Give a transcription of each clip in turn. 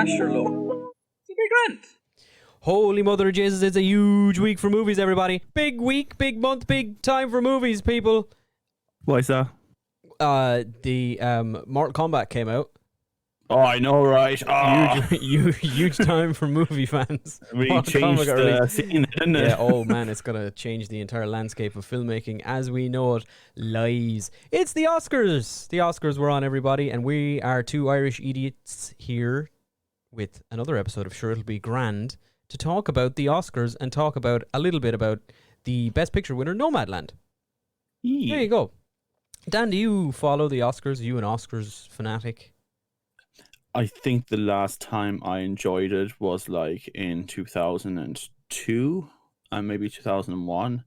Asherlo. It'll be grand. Holy mother of Jesus, it's a huge week for movies, everybody. Big week, big month, big time for movies, people. Why is that? The Mortal Kombat came out. Oh, I know, right? Oh. Huge time for movie fans. We changed the scene, didn't it? Yeah, oh man, it's going to change the entire landscape of filmmaking as we know it lies. It's the Oscars. The Oscars were on, everybody, and we are two Irish idiots here with another episode of Sure It'll Be Grand to talk about the Oscars and talk about a little bit about the Best Picture winner, Nomadland. Yeah. There you go. Dan, do you follow the Oscars? Are you an Oscars fanatic? I think the last time I enjoyed it was like in 2002 and maybe 2001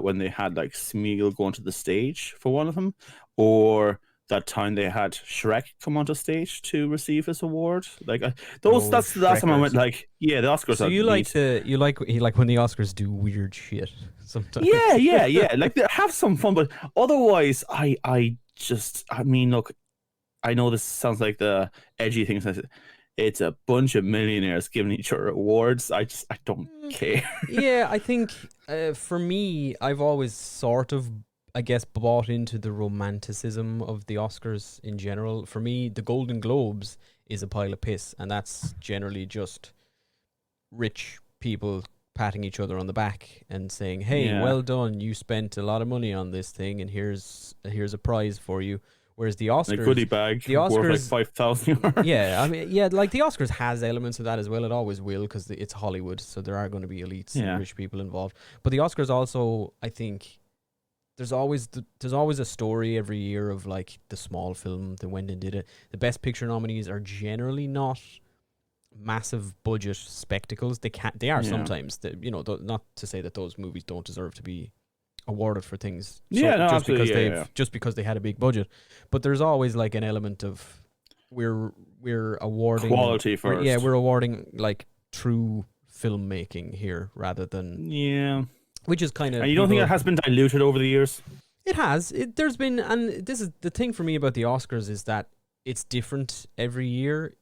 when they had like Smeagol going to the stage for one of them, or that time they had Shrek come onto stage to receive his award. Like that's the last time I went like, yeah, the Oscars. So you like when the Oscars do weird shit sometimes. Yeah. Like they have some fun, but otherwise, I mean, look, I know this sounds like the edgy thing. It's a bunch of millionaires giving each other awards. I don't care. Yeah, I think for me, I've always sort of, I guess, bought into the romanticism of the Oscars in general. For me, the Golden Globes is a pile of piss, and that's generally just rich people patting each other on the back and saying, "Hey, well done! You spent a lot of money on this thing, and here's a prize for you." Whereas the Oscars, a goodie bag, the Oscars, worth like 5,000. Yeah, I mean, yeah, like the Oscars has elements of that as well. It always will because it's Hollywood, so there are going to be elites and rich people involved. But the Oscars also, I think, there's always a story every year of like the small film that went and did it. The Best Picture nominees are generally not massive budget spectacles. They are sometimes. Not to say that those movies don't deserve to be awarded for things just because they had a big budget, but there's always like an element of we're awarding quality first. We're awarding like true filmmaking here rather than which is kind of. And you don't think it has been diluted over the years? It has. There's been, and this is the thing for me about the Oscars is that it's different every year.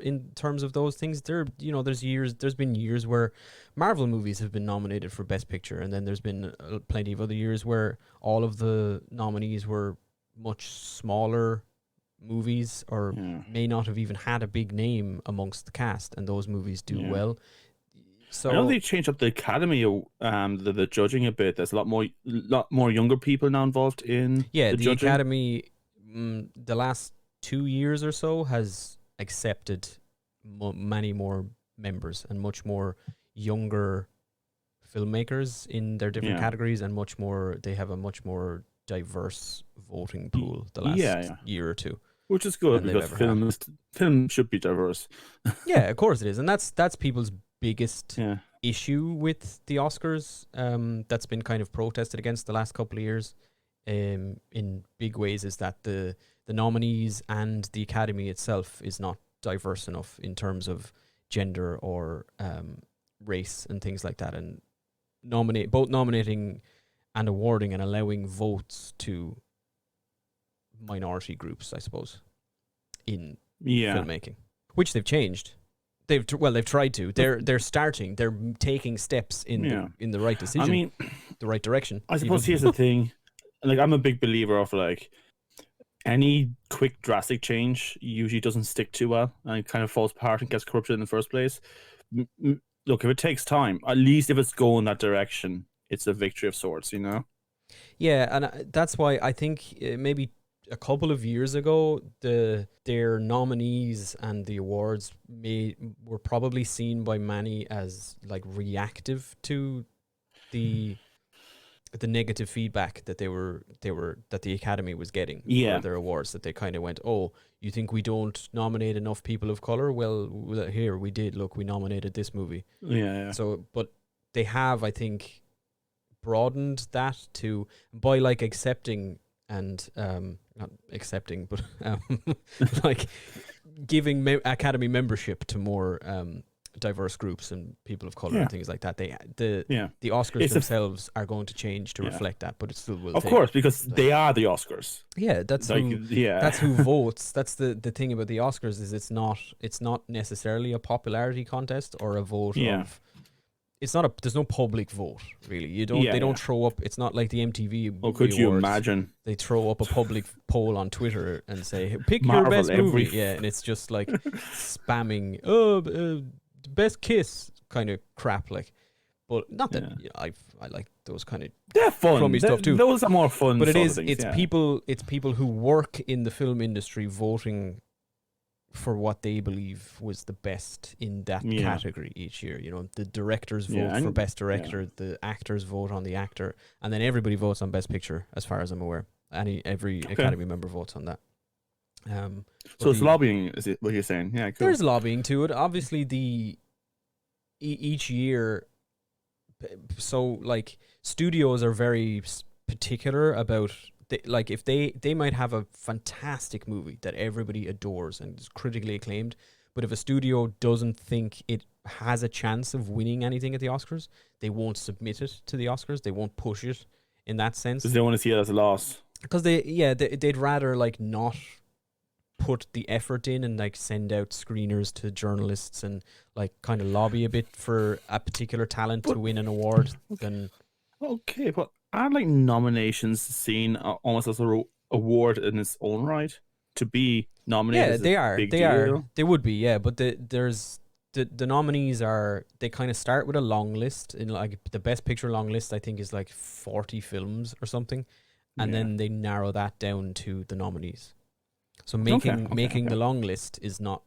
In terms of those things, there's been years where Marvel movies have been nominated for Best Picture, and then there's been plenty of other years where all of the nominees were much smaller movies or may not have even had a big name amongst the cast, and those movies do well. So I know they changed up the Academy, the judging a bit. There's a lot more younger people now involved in the judging. Academy, the last 2 years or so has accepted many more members and much more younger filmmakers in their different categories, and they have a much more diverse voting pool the last year or two, which is good because film should be diverse. Yeah, of course it is, and that's people's biggest issue with the Oscars. That's been kind of protested against the last couple of years in big ways, is that the nominees and the Academy itself is not diverse enough in terms of gender or race and things like that, and nominating and awarding and allowing votes to minority groups, I suppose, in filmmaking, which they've changed. They've tried to. They're starting. They're taking steps in the right decision. I mean, the right direction. I suppose here's the thing. Like, I'm a big believer of like any quick drastic change usually doesn't stick too well, and it kind of falls apart and gets corrupted in the first place. Look, if it takes time, at least if it's going that direction, it's a victory of sorts, you know? Yeah, and that's why I think maybe a couple of years ago, their nominees and the awards were probably seen by many as like reactive to the negative feedback that that the Academy was getting for their awards. That they kind of went, "Oh, you think we don't nominate enough people of color? Well, here we did. Look, we nominated this movie." Yeah. So, but they have, I think, broadened that by like accepting and not accepting, but like giving Academy membership to more diverse groups and people of color and things like that. The Oscars It's themselves are going to change to reflect that, but it still will. Of course, because they are the Oscars. Yeah, that's like, who. That's who votes. That's the thing about the Oscars is it's not necessarily a popularity contest or a vote of. It's not a. There's no public vote really. You don't. They don't throw up. It's not like the MTV. Oh, could you imagine? They throw up a public poll on Twitter and say, "Pick your best movie." Yeah, and it's just like spamming. Best kiss kind of crap. Like, but not that I like those kind of. They're fun. Crummy stuff too. Those are more fun. But it's people. It's people who work in the film industry voting for what they believe was the best in that category each year. You know, the directors vote for best director, the actors vote on the actor, and then everybody votes on best picture, as far as I'm aware. Every Academy member votes on that. So it's lobbying, is it what you're saying? Yeah, cool. There's lobbying to it. Obviously, each year, so like studios are very particular about. If they might have a fantastic movie that everybody adores and is critically acclaimed, but if a studio doesn't think it has a chance of winning anything at the Oscars, they won't submit it to the Oscars. They won't push it in that sense. Because they want to see it as a loss. Because they'd rather like not put the effort in and like send out screeners to journalists and like kind of lobby a bit for a particular talent to win an award than. Okay, but aren't like nominations seen almost as a award in its own right to be nominated? Yeah, they are. They are. They would be. Yeah, but there's the nominees are. They kind of start with a long list. In like the best picture long list, I think is like 40 films or something, and then they narrow that down to the nominees. So making the long list is not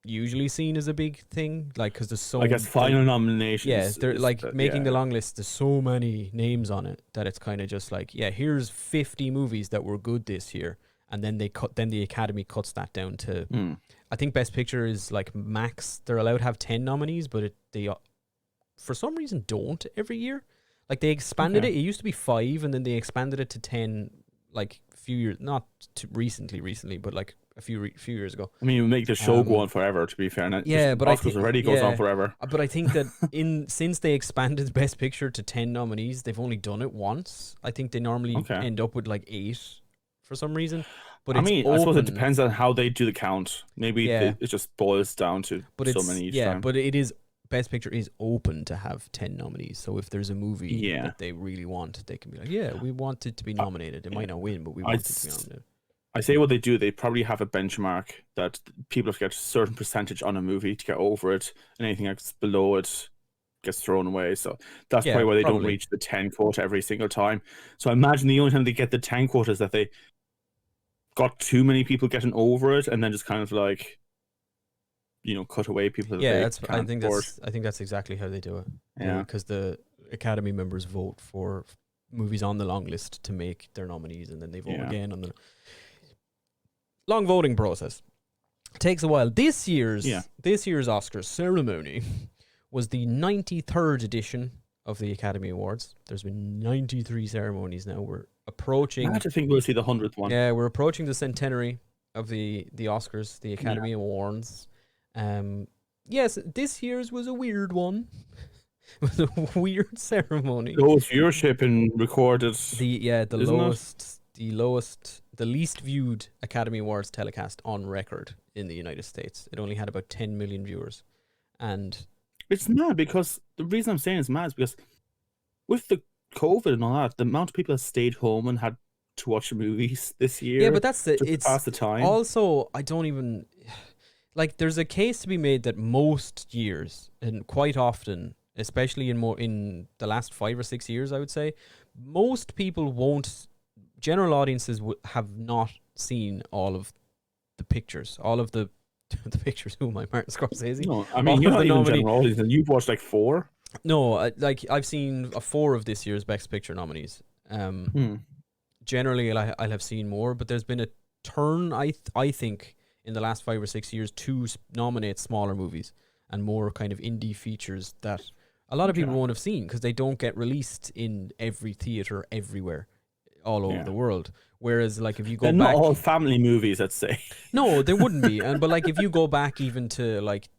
usually seen as a big thing, like because there's so. I guess final nominations. Yeah, they're like making the long list. There's so many names on it that it's kind of just like, here's 50 movies that were good this year, and then the Academy cuts that down to. I think Best Picture is like max. They're allowed to have 10 nominees, but they for some reason don't every year. Like they expanded it. It used to be 5, and then they expanded it to 10. Like a few years, not recently, but like a few years ago. I mean, you make the show go on forever. To be fair, and but Oscars already goes on forever. But I think that since they expanded Best Picture to 10 nominees, they've only done it once. I think they normally end up with like 8 for some reason. But I suppose it depends on how they do the count. Maybe it just boils down to so many each time. But it is. Best Picture is open to have 10 nominees. So if there's a movie that they really want, they can be like, we want it to be nominated. It might not win, but we want it to be nominated. I say what they do, they probably have a benchmark that people have to get a certain percentage on a movie to get over it, and anything that's below it gets thrown away. So that's probably why they don't reach the 10 quota every single time. So I imagine the only time they get the 10 quota is that they got too many people getting over it, and then just kind of like, cut away people. I think that's exactly how they do it. Yeah, because the Academy members vote for movies on the long list to make their nominees, and then they vote again on the long voting process. It takes a while. This year's Oscars ceremony was the 93rd edition of the Academy Awards. There's been 93 ceremonies now. We're approaching. I think we'll see the 100th one. Yeah, we're approaching the centenary of the Oscars, the Academy Awards. Yes, this year's was a weird one. It was a weird ceremony. Lowest viewership in recorded. The least viewed Academy Awards telecast on record in the United States. It only had about 10 million viewers, and it's mad because the reason I'm saying it's mad is because with the COVID and all that, the amount of people that stayed home and had to watch movies this year. Yeah, but that's it's pass the time. Also, I don't even. Like, there's a case to be made that most years, and quite often, especially in the last 5 or 6 years, I would say, most people won't. General audiences have not seen all of the pictures, all of the pictures. Who am I, Martin Scorsese? No, I mean you're not even general audience, and you've watched like 4. No, I've seen 4 of this year's Best Picture nominees. Generally, I'll have seen more, but there's been a turn. I think. In the last 5 or 6 years, to nominate smaller movies and more kind of indie features that a lot of people won't have seen because they don't get released in every theater everywhere, all over the world. Whereas, like, if you go back, not all family movies, let's say. No, there wouldn't be. But like, if you go back even to like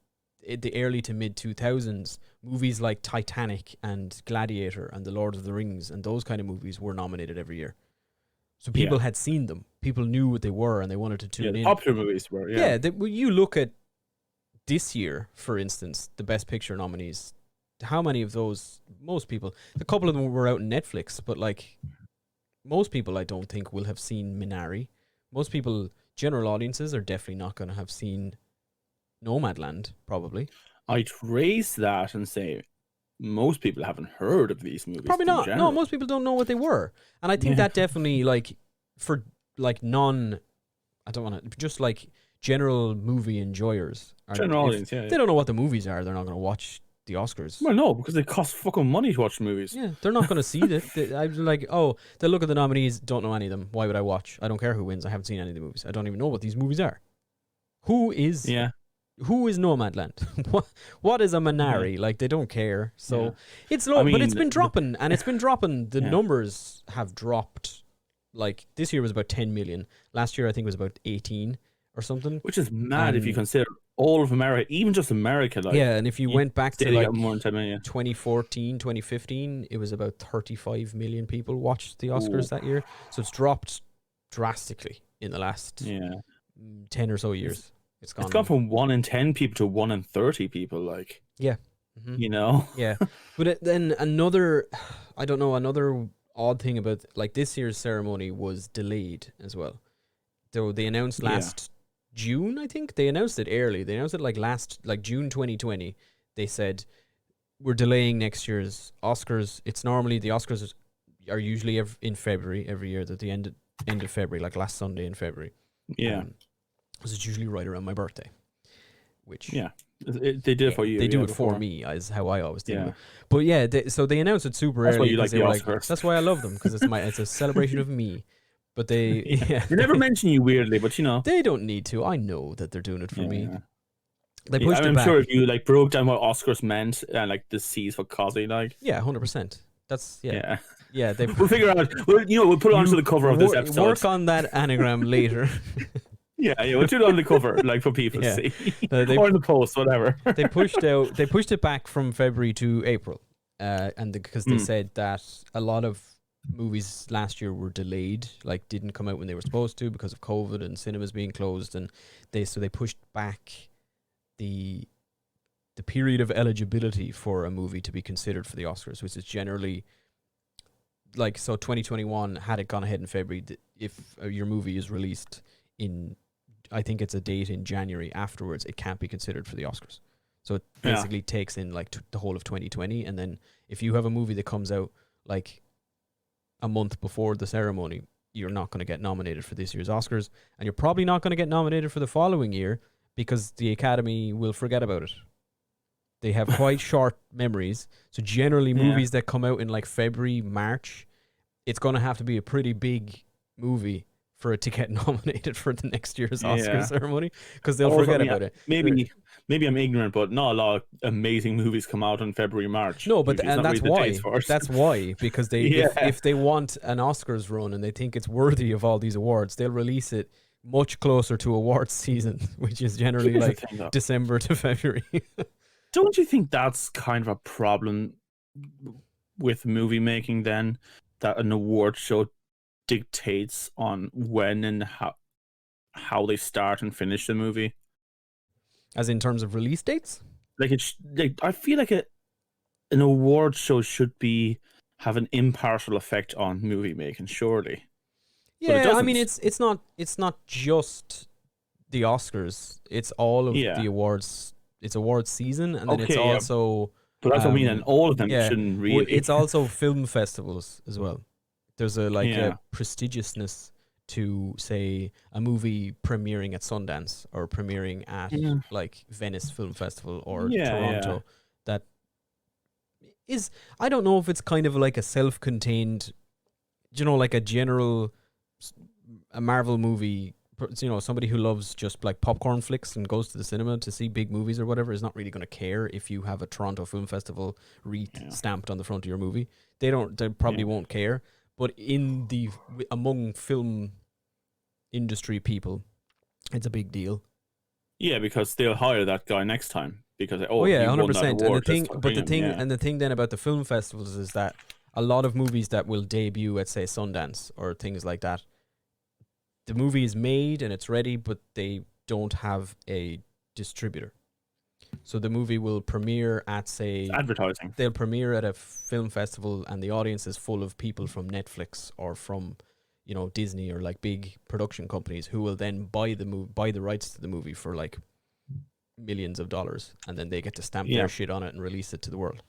the early to mid 2000s, movies like Titanic and Gladiator and The Lord of the Rings and those kind of movies were nominated every year. So people had seen them. People knew what they were and they wanted to tune in. Popular movies were, you look at this year, for instance, the Best Picture nominees. How many of those? Most people. A couple of them were out on Netflix, but like most people, I don't think will have seen Minari. Most people, general audiences, are definitely not going to have seen Nomadland. Probably. I'd raise that and say most people haven't heard of these movies. Probably not. No, most people don't know what they were, and I think that definitely like for like non. I don't want to just like general movie enjoyers. General audience, they don't know what the movies are. They're not going to watch the Oscars. Well, no, because it costs fucking money to watch movies. Yeah, they're not going to see it. I'm like, oh, they look at the nominees, don't know any of them. Why would I watch? I don't care who wins. I haven't seen any of the movies. I don't even know what these movies are. Who is Nomadland? what is a Minari? Like, they don't care. So it's low, but it's been dropping, and it's been dropping. The numbers have dropped. Like, this year was about 10 million. Last year, I think, was about 18 or something. Which is mad if you consider all of America, even just America. Like, and if you went back to like more than 10 million. 2014, 2015, it was about 35 million people watched the Oscars that year. So it's dropped drastically in the last 10 or so years. It's gone from 1 in 10 people to 1 in 30 people. Like, you know, But then another odd thing about like this year's ceremony was delayed as well. So they announced last June, I think. They announced it early. They announced it like June 2020. They said, we're delaying next year's Oscars. It's normally, the Oscars are usually in February every year, at the end of February, like last Sunday in February. Yeah. Because it's usually right around my birthday. Which they did it for you. They do it for me, is how I always do it. But so they announced it super early. That's why you like the Oscars. That's why I love them, because it's a celebration of me. But they they never mention you weirdly, but you know. They don't need to. I know that they're doing it for me. They pushed it I'm back. sure if you like broke down what Oscars meant and like the C's for Cosy, like 100%. That's we'll figure out. We'll put it onto the cover of this episode. Work on that anagram later. We'll do it on the cover, like for people to see, or in the post, whatever. They pushed it back from February to April, because they said that a lot of movies last year were delayed, like didn't come out when they were supposed to because of COVID and cinemas being closed, and they pushed back the period of eligibility for a movie to be considered for the Oscars, which is generally like, so 2021, had it gone ahead in February, if your movie is released in, I think it's a date in January afterwards, it can't be considered for the Oscars. So it basically takes in like the whole of 2020, and then if you have a movie that comes out like a month before the ceremony, you're not going to get nominated for this year's Oscars, and you're probably not going to get nominated for the following year because the Academy will forget about it. They have quite short memories, so generally movies that come out in like February, March, it's going to have to be a pretty big movie for it to get nominated for the next year's Oscar ceremony, because they'll forget about it. Maybe I'm ignorant, but not a lot of amazing movies come out in February, March. No, but and that's why. That's why, because they if they want an Oscars run and they think it's worthy of all these awards, they'll release it much closer to awards season, which is generally like December to February. Don't you think that's kind of a problem with movie making then, that an award show dictates on when and how they start and finish the movie? As in terms of release dates? I feel like an award show should have an impartial effect on movie making, surely. Yeah, I mean it's not just the Oscars. It's all of the awards. It's awards season, and then it's also. But that's what I mean, and all of them shouldn't really. It's also film festivals as well. There's a prestigiousness to, say, a movie premiering at Sundance or premiering at like Venice Film Festival or Toronto. That is, I don't know if it's kind of like a self-contained, like a Marvel movie. Somebody who loves just like popcorn flicks and goes to the cinema to see big movies or whatever is not really going to care if you have a Toronto Film Festival wreath stamped on the front of your movie. They probably won't care. But among film industry people, it's a big deal. Yeah, because they'll hire that guy next time because Oh yeah, he won that 100%. And the award, thing, let's but bring the him, thing, yeah. and the thing then about the film festivals is that a lot of movies that will debut at say Sundance or things like that, the movie is made and it's ready, but they don't have a distributor. So the movie will premiere at say It's advertising. they'll premiere at a film festival, and the audience is full of people from Netflix or from, you know, Disney or like big production companies who will then buy the rights to the movie for like millions of dollars, and then they get to stamp their shit on it and release it to the world.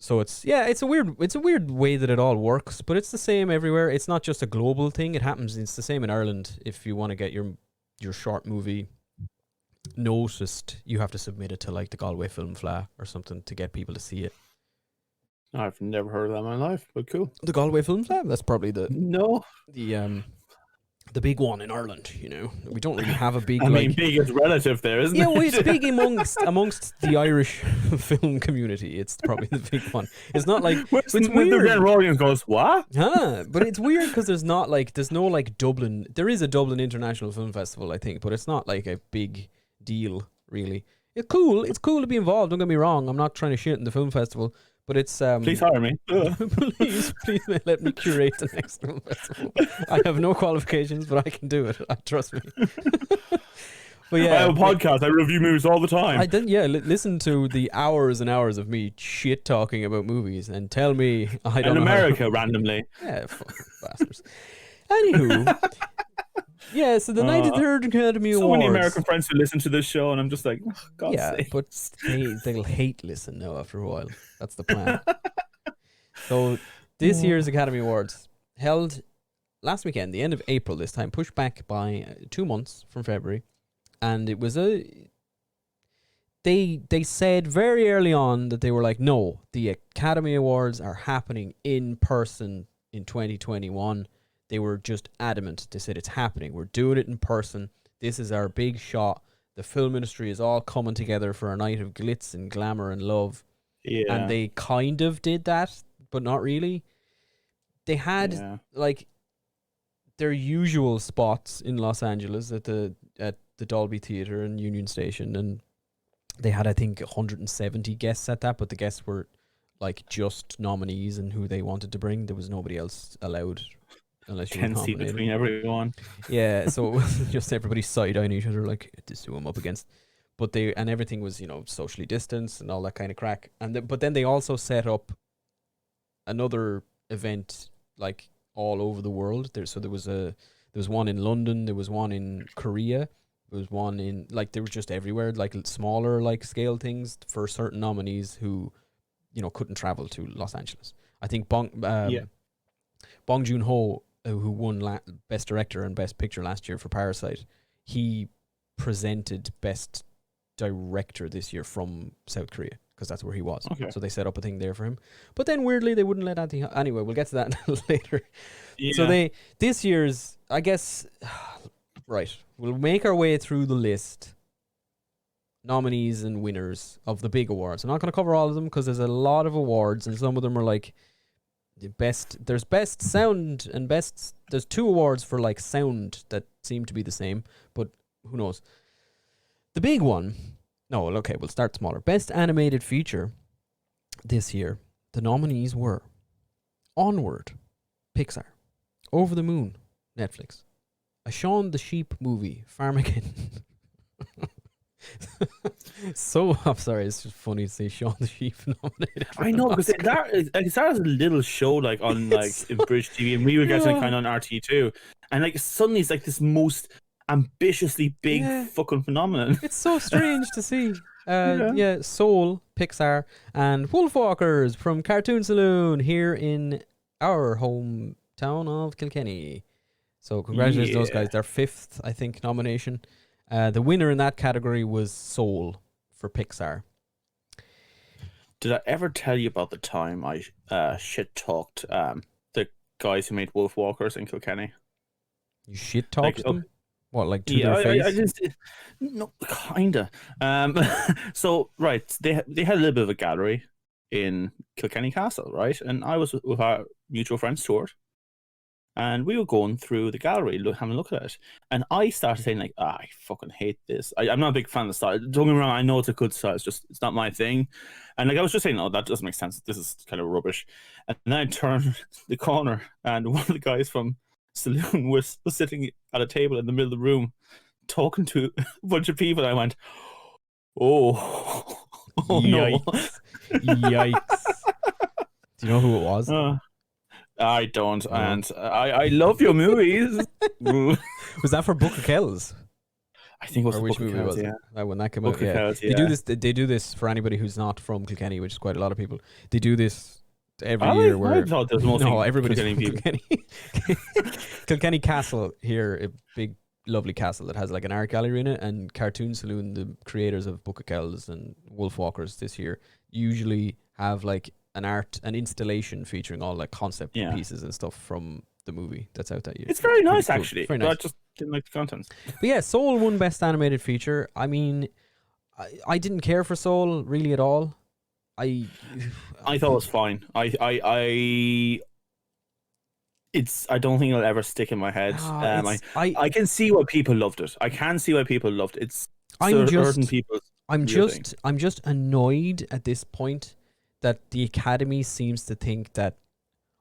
So it's a weird way that it all works, but it's the same everywhere. It's not just a global thing. It's the same in Ireland. If you want to get your short movie noticed, you have to submit it to like the Galway Film Fleadh or something to get people to see it. I've never heard of that in my life, but cool. The Galway Film Fleadh, that's probably the big one in Ireland. You know, we don't really have a big. Big is relative there, isn't it? Yeah, well, it's big amongst the Irish film community. It's probably the big one. It's not like it's weird. The audience goes, what? But it's weird because there's no like Dublin. There is a Dublin International Film Festival, I think, but it's not like a big deal really. It's cool. It's cool to be involved. Don't get me wrong. I'm not trying to shit in the film festival, but it's please hire me. please let me curate the next film festival. I have no qualifications, but I can do it. Trust me. But yeah, I have a podcast. I review movies all the time. I didn't. Yeah, listen to the hours and hours of me shit talking about movies and tell me I don't know. In America, randomly. Yeah, fucking bastards. Anywho. Yeah, so the 93rd Academy Awards. So many American friends who listen to this show, and I'm just like, oh, God's sake. But they'll hate listen now after a while. That's the plan. So this year's Academy Awards held last weekend, the end of April this time, pushed back by 2 months from February. And it was they said very early on that they were like, no, the Academy Awards are happening in person in 2021. They were just adamant. They said it's happening. We're doing it in person. This is our big shot. The film industry is all coming together for a night of glitz and glamour and love. Yeah. And they kind of did that, but not really. They had like their usual spots in Los Angeles at the Dolby Theatre and Union Station, and they had I think 170 guests at that, but the guests were like just nominees and who they wanted to bring. There was nobody else allowed. Unless you 10 seat between everyone. Yeah, so it was just everybody side-eyeing each other like, this is who I'm up against. But everything was, you know, socially distanced and all that kind of crack. But then they also set up another event like all over the world. There was one in London, there was one in Korea, there was one in like they were just everywhere, like smaller like scale things for certain nominees who, you know, couldn't travel to Los Angeles. I think Bong Joon-ho, who won Best Director and Best Picture last year for Parasite, he presented Best Director this year from South Korea because that's where he was. Okay. So they set up a thing there for him. But then weirdly they wouldn't let Anthony. Anyway, we'll get to that later. Yeah. So this year's, I guess, right. We'll make our way through the list. Nominees and winners of the big awards. I'm not going to cover all of them because there's a lot of awards and some of them are like. There's best sound and there's 2 awards for like sound that seem to be the same, but who knows. The big one, we'll start smaller. Best animated feature this year, the nominees were Onward, Pixar, Over the Moon, Netflix, a Shaun the Sheep movie, Farmageddon. So I'm sorry, it's just funny to say Shaun the Sheep nominated. I know, because it started as a little show like on like in British TV, and we were getting it kind of on RT2, and like suddenly it's like this most ambitiously big fucking phenomenon. It's so strange to see. Soul, Pixar, and Wolfwalkers from Cartoon Saloon here in our hometown of Kilkenny. So congratulations to those guys. Their 5th, I think, nomination. The winner in that category was Soul for Pixar. Did I ever tell you about the time I shit-talked the guys who made Wolfwalkers in Kilkenny? You shit-talked them? What, like to their face? I just, no, kinda. So, right, they had a little bit of a gallery in Kilkenny Castle, right? And I was with our mutual friend Stuart, And we were going through the gallery, having a look at it. And I started saying, like, I fucking hate this. I'm not a big fan of the style. Don't get me wrong, I know it's a good style. It's not my thing. And like I was just saying, no, that doesn't make sense. This is kind of rubbish. And then I turned the corner, and one of the guys from Saloon was sitting at a table in the middle of the room talking to a bunch of people. I went, oh Yikes. no. Yikes. Do you know who it was? I don't, and I love your movies. Was that for Book of Kells? I think it was. Or which movie was it? When that came out, yeah. Kells, They do this. They do this for anybody who's not from Kilkenny, which is quite a lot of people. They do this every year. Where I thought there was mostly no, everybody's Kilkenny from Kilkenny. Kilkenny Castle here, a big, lovely castle that has like an art gallery in it, and Cartoon Saloon, the creators of Book of Kells and Wolfwalkers this year, usually have like an installation featuring all like concept pieces and stuff from the movie that's out that year. It's very nice, cool. actually. Very nice. I just didn't like the contents. But yeah, Soul won Best Animated Feature. I mean, I didn't care for Soul really at all. I thought it was fine. I don't think it'll ever stick in my head. I can see why people loved it. I can see why people loved it. I'm just annoyed at this point that the Academy seems to think that,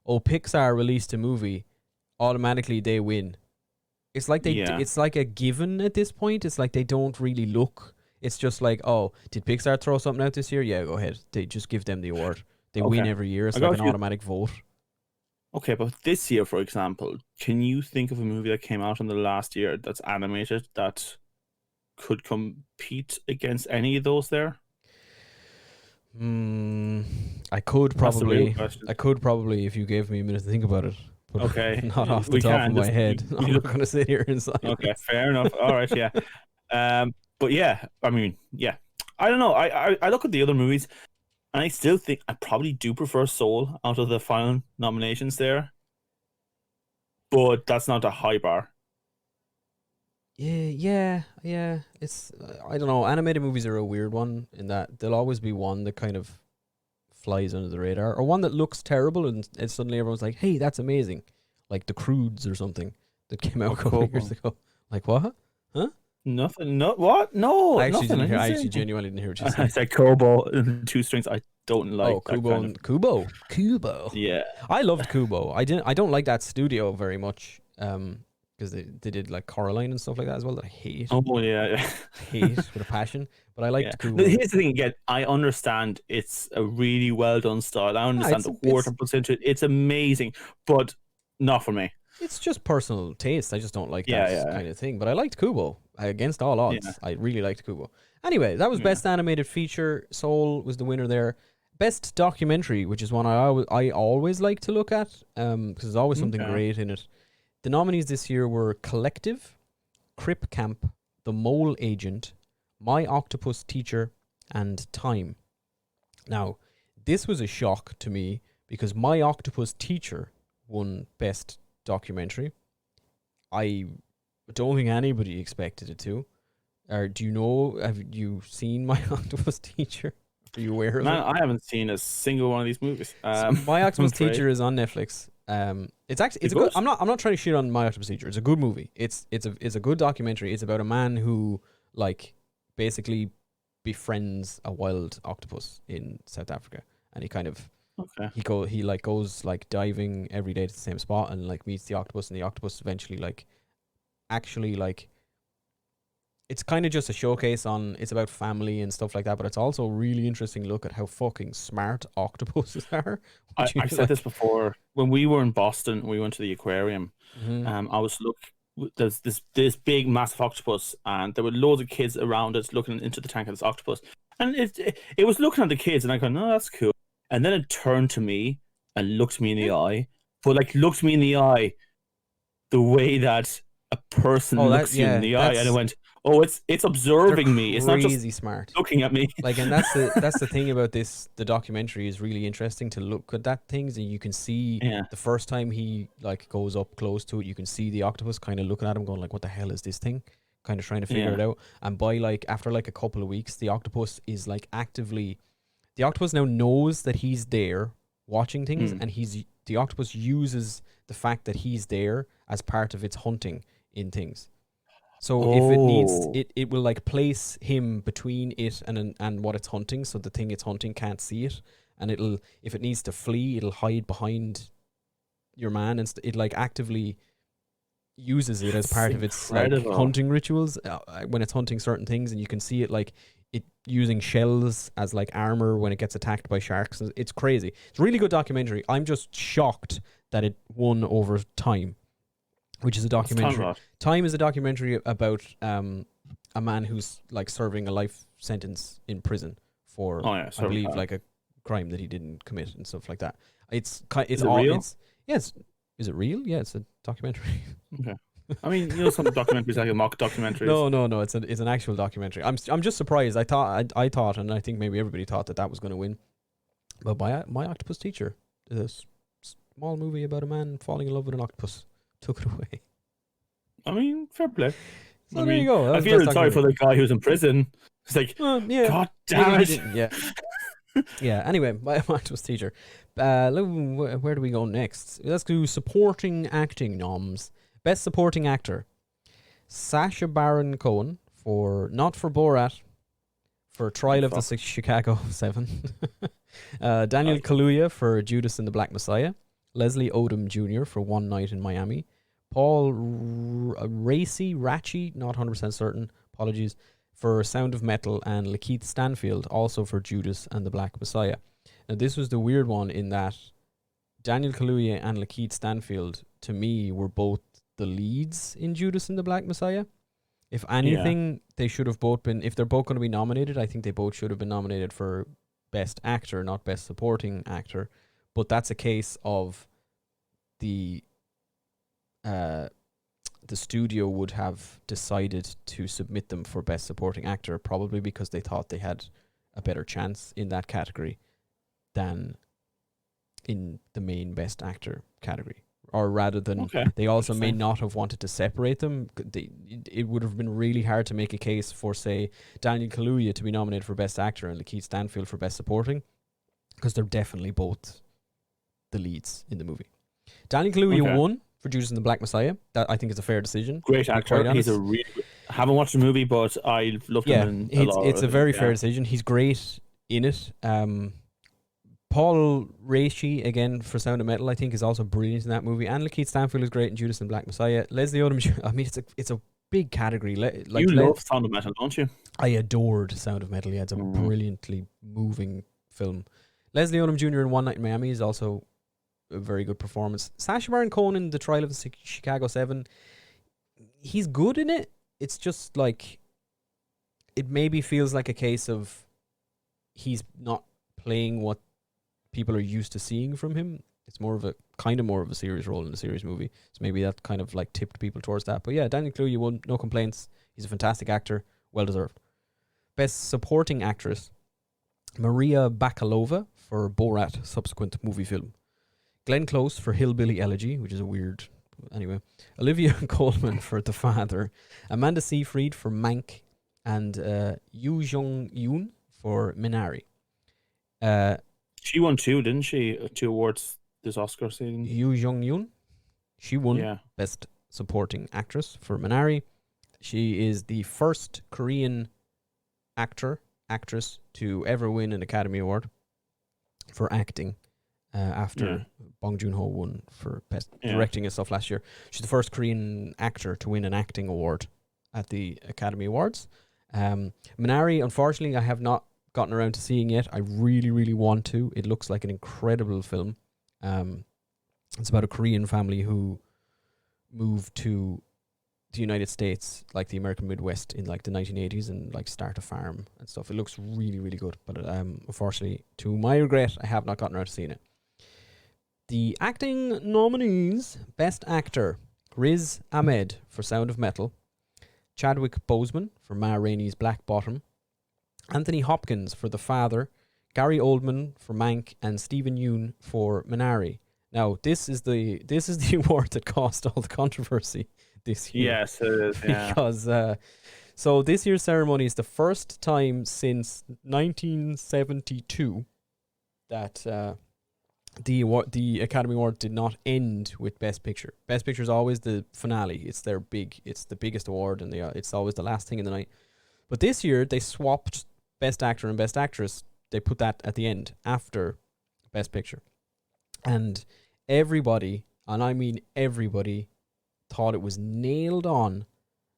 Pixar released a movie, automatically they win. It's like it's like a given at this point. It's like they don't really look. It's just like, did Pixar throw something out this year? Yeah, go ahead. They just give them the award. They win every year. It's like an automatic vote. Okay, but this year, for example, can you think of a movie that came out in the last year that's animated that could compete against any of those there? I could probably if you gave me a minute to think about it. But okay, not off the top of my head. I'm not going to sit here and silence. Okay, fair enough. All right, yeah. But yeah, I mean, yeah. I don't know. I look at the other movies, and I still think I probably do prefer Soul out of the final nominations there. But that's not a high bar. Yeah. It's I don't know. Animated movies are a weird one in that there'll always be one that kind of flies under the radar, or one that looks terrible, and suddenly everyone's like, "Hey, that's amazing!" Like The Croods or something that came out a couple of years ago. Like what? Huh? Nothing. No. What? No. I actually genuinely didn't hear what you said. I said Kobo and 2 strings. I don't like. Oh, Kubo. Yeah. I loved Kubo. I don't like that studio very much. Because they did like Coraline and stuff like that as well that I hate. Oh yeah. Hate with a passion. But I liked Kubo. But here's the thing again, I understand it's a really well done style. I understand the water puts into it. It's amazing, but not for me. It's just personal taste. I just don't like that kind of thing. But I liked Kubo against all odds. Yeah. I really liked Kubo. Anyway, that was Best Animated Feature. Soul was the winner there. Best Documentary, which is one I always like to look at because there's always something great in it. The nominees this year were Collective, Crip Camp, The Mole Agent, My Octopus Teacher, and Time. Now, this was a shock to me because My Octopus Teacher won Best Documentary. I don't think anybody expected it to. Do you know, have you seen My Octopus Teacher? Are you aware of it? I haven't seen a single one of these movies. So My Octopus Teacher is on Netflix. It's a good. I'm not trying to shit on My Octopus Teacher. It's a good movie. It's a good documentary. It's about a man who like basically befriends a wild octopus in South Africa, and he kind of he goes like diving every day to the same spot and like meets the octopus, and the octopus eventually like actually like. It's kind of just a showcase on, it's about family and stuff like that, but it's also a really interesting look at how fucking smart octopuses are. I've said this before. When we were in Boston, we went to the aquarium. I was there's this big, massive octopus, and there were loads of kids around us looking into the tank of this octopus. And it was looking at the kids, and I go, no, that's cool. And then it turned to me and looked me in the eye, but like looked me in the eye the way that a person looks you in the eye, and it went, oh, it's observing me. It's not just smart looking at me. Like, and that's the thing about this. The documentary is really interesting to look at that things, and you can see the first time he like goes up close to it, you can see the octopus kind of looking at him, going like, "What the hell is this thing?" Kind of trying to figure it out. And by like after like a couple of weeks, the octopus is like actively. The octopus now knows that he's there watching things, and the octopus uses the fact that he's there as part of its hunting in things. So if it needs, it will like place him between it and what it's hunting, so the thing it's hunting can't see it, and if it needs to flee, it'll hide behind your man, and it like actively uses it as part of its like hunting rituals when it's hunting certain things, and you can see it like it using shells as like armor when it gets attacked by sharks. It's crazy. It's a really good documentary. I'm just shocked that it won over Time, which is a documentary. Time is a documentary about a man who's like serving a life sentence in prison for I believe like a crime that he didn't commit and stuff like that. It's all real? Is it real? Yeah, it's a documentary. Okay. I mean, some documentaries like a mock documentaries. No. It's an actual documentary. I'm just surprised. I thought, and I think maybe everybody thought that was going to win. But my Octopus Teacher, this small movie about a man falling in love with an octopus, took it away. I mean, fair play. So there you go. I feel sorry for the guy who's in prison. It's like, God damn it. Yeah. Yeah. Anyway, my Octopus Teacher. Where do we go next? Let's do supporting acting noms. Best Supporting Actor: Sacha Baron Cohen not for Borat, for Trial of the Chicago 7. Daniel Kaluuya for Judas and the Black Messiah. Leslie Odom Jr. for One Night in Miami. Paul Raci, not 100% certain, apologies, for Sound of Metal, and Lakeith Stanfield also for Judas and the Black Messiah. Now this was the weird one in that Daniel Kaluuya and Lakeith Stanfield, to me, were both the leads in Judas and the Black Messiah. If anything, they should have both been, if they're both going to be nominated, I think they both should have been nominated for Best Actor, not Best Supporting Actor. But that's a case of the studio would have decided to submit them for Best Supporting Actor, probably because they thought they had a better chance in that category than in the main Best Actor category. Or rather than, they also may not have wanted to separate them. It would have been really hard to make a case for, say, Daniel Kaluuya to be nominated for Best Actor and Lakeith Stanfield for Best Supporting, because they're definitely both the leads in the movie. Daniel Kaluuya won for Judas and the Black Messiah. That I think is a fair decision. Great actor. He's a really I haven't watched the movie, but I loved him in a lot. It's a very fair decision. He's great in it. Paul Raci, again, for Sound of Metal, I think is also brilliant in that movie. And Lakeith Stanfield is great in Judas and Black Messiah. Leslie Odom, I mean, it's a big category. You love Sound of Metal, don't you? I adored Sound of Metal. Yeah, it's a brilliantly moving film. Leslie Odom Jr. in One Night in Miami is also a very good performance. Sacha Baron Cohen in The Trial of the Chicago 7, he's good in it. It's just like, it maybe feels like a case of he's not playing what people are used to seeing from him. It's more of a serious role in a serious movie. So maybe that kind of like tipped people towards that. But yeah, Daniel Kaluuya won, no complaints. He's a fantastic actor, well deserved. Best Supporting Actress: Maria Bakalova for Borat subsequent movie film. Glenn Close for Hillbilly Elegy, which is a weird, anyway. Olivia Colman for The Father. Amanda Seyfried for Mank, and Yoo Jung-yoon for Minari. She won 2, didn't she? 2 awards this Oscar season. Yoo Jung-yoon. She won Best Supporting Actress for Minari. She is the first Korean actress to ever win an Academy Award for acting after Bong Joon-ho won for Best Directing and stuff last year. She's the first Korean actor to win an acting award at the Academy Awards. Minari, unfortunately, I have not gotten around to seeing yet. I really, really want to. It looks like an incredible film. It's about a Korean family who moved to the United States, like the American Midwest, in like the 1980s and like start a farm and stuff. It looks really, really good. But unfortunately, to my regret, I have not gotten around to seeing it. The acting nominees: Best Actor, Riz Ahmed for Sound of Metal, Chadwick Boseman for Ma Rainey's Black Bottom, Anthony Hopkins for The Father, Gary Oldman for Mank, and Stephen Yeun for Minari. Now, this is the award that caused all the controversy this year. Yes, it is. Yeah. Because so this year's ceremony is the first time since 1972 that the Academy Award did not end with Best Picture. Best Picture is always the finale. It's the biggest award, and it's always the last thing in the night. But this year they swapped Best Actor and Best Actress. They put that at the end after Best Picture, and everybody, and I mean everybody, thought it was nailed on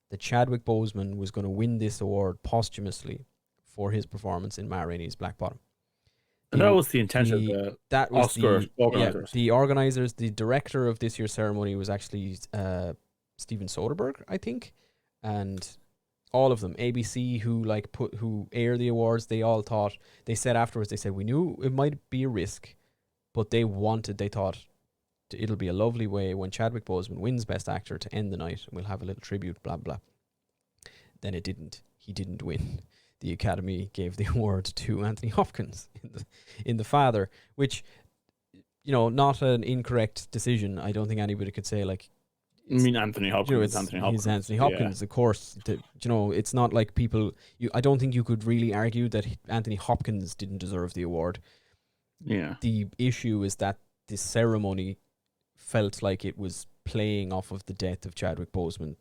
that Chadwick Boseman was going to win this award posthumously for his performance in Ma Rainey's Black Bottom. And that was the intention of the Oscar organizers. The organizers, the director of this year's ceremony was actually Steven Soderbergh, I think, and all of them, ABC, who air the awards, they all thought, they said afterwards, they said, we knew it might be a risk, but they thought it'll be a lovely way when Chadwick Boseman wins Best Actor to end the night, and we'll have a little tribute, blah, blah. Then it didn't. He didn't win. The Academy gave the award to Anthony Hopkins in The Father, which, not an incorrect decision. I don't think anybody could say, like... I mean, Anthony Hopkins. He's Anthony Hopkins, of course. It's not like people... I don't think you could really argue that Anthony Hopkins didn't deserve the award. Yeah. The issue is that this ceremony felt like it was playing off of the death of Chadwick Boseman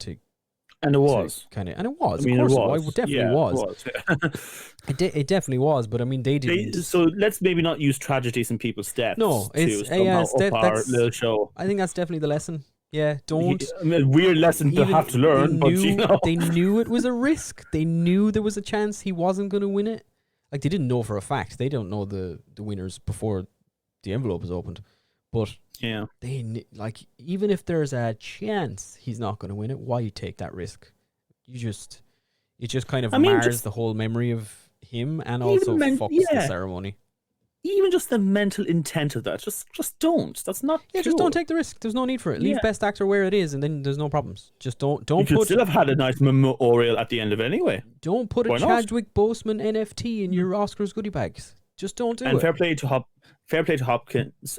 and it was. And it was. I mean, of course it was. It definitely was. It definitely was, but I mean, they didn't. So let's maybe not use tragedies in people's deaths. No, that's our little show. I think that's definitely the lesson. Yeah, don't. I mean, a weird lesson to have to learn, they knew it was a risk. They knew there was a chance he wasn't going to win it. Like, they didn't know for a fact. They don't know the winners before the envelope is opened. But yeah, even if there's a chance he's not going to win it, why you take that risk? It just kind of mars the whole memory of him, and also fucks the ceremony. Even just the mental intent of that, just don't. That's not. Yeah, just don't take the risk. There's no need for it. Leave Best Actor where it is, and then there's no problems. Just don't. You could still have had a nice memorial at the end of it anyway. Don't put a Chadwick Boseman NFT in your Oscars goodie bags. Just don't do it. And fair play to Hopkins.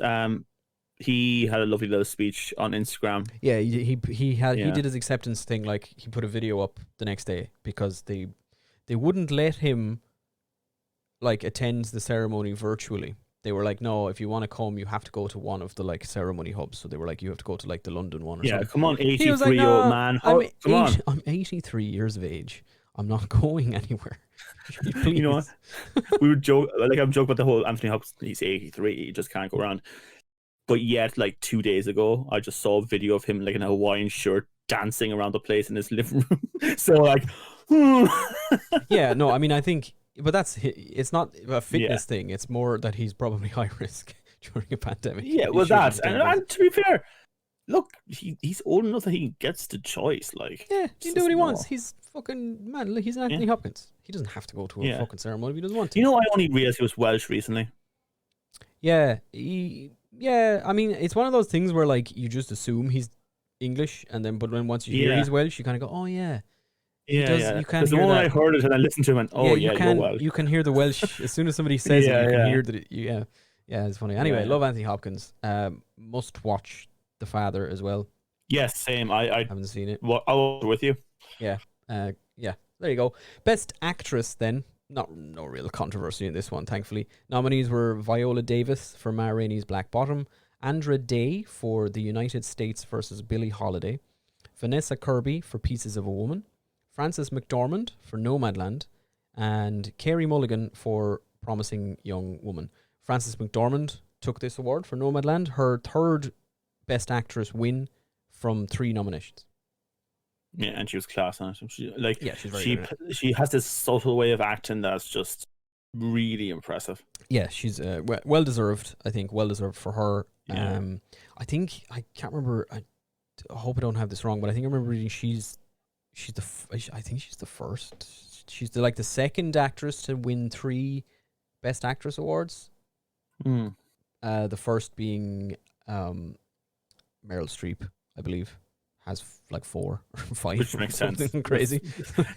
He had a lovely little speech on Instagram. Yeah, he did his acceptance thing. Like, he put a video up the next day because they wouldn't let him attend the ceremony virtually. They were like, no, if you want to come, you have to go to one of the ceremony hubs. So they were like, you have to go to the London one or something. Come on, 83-year-old man. I'm 83 years of age. I'm not going anywhere. Please. You know what? We would joke, I'm joking about the whole Anthony Hopkins. He's 83. He just can't go around. But yet, 2 days ago, I just saw a video of him in a Hawaiian shirt dancing around the place in his living room. So yeah, no, I mean, I think, but it's not a fitness thing. It's more that he's probably high risk during a pandemic. Yeah, well, that's and to be fair, look, he's old enough that he gets the choice. He can do what he wants. He's fucking man. He's Anthony Hopkins. He doesn't have to go to a fucking ceremony if he doesn't want to. I only realized he was Welsh recently. Yeah, I mean, it's one of those things where you just assume he's English, and then but when once you hear he's Welsh, you kind of go, oh yeah. Yeah. You can the hear moment that. I heard it and I listened to him, and you're Welsh. You can hear the Welsh as soon as somebody says it. You can hear that. Yeah, it's funny. Anyway, love Anthony Hopkins. Must watch The Father as well. Yes, same. I haven't seen it. Well, I'll go with you. Yeah. There you go. Best Actress then. No real controversy in this one, thankfully. Nominees were Viola Davis for Ma Rainey's Black Bottom, Andra Day for The United States versus Billie Holiday, Vanessa Kirby for Pieces of a Woman, Frances McDormand for Nomadland, and Carey Mulligan for Promising Young Woman. Frances McDormand took this award for Nomadland, her third Best Actress win from 3 nominations. Yeah, and she was class on it. She's very good. She has this subtle way of acting that's just really impressive. Yeah, she's well deserved. I think well deserved for her. Yeah. I think I can't remember. I hope I don't have this wrong, but I think I remember reading I think she's the first. She's the second actress to win 3 Best Actress awards. The first being Meryl Streep, I believe. Has 4 or 5, which makes sense. Crazy.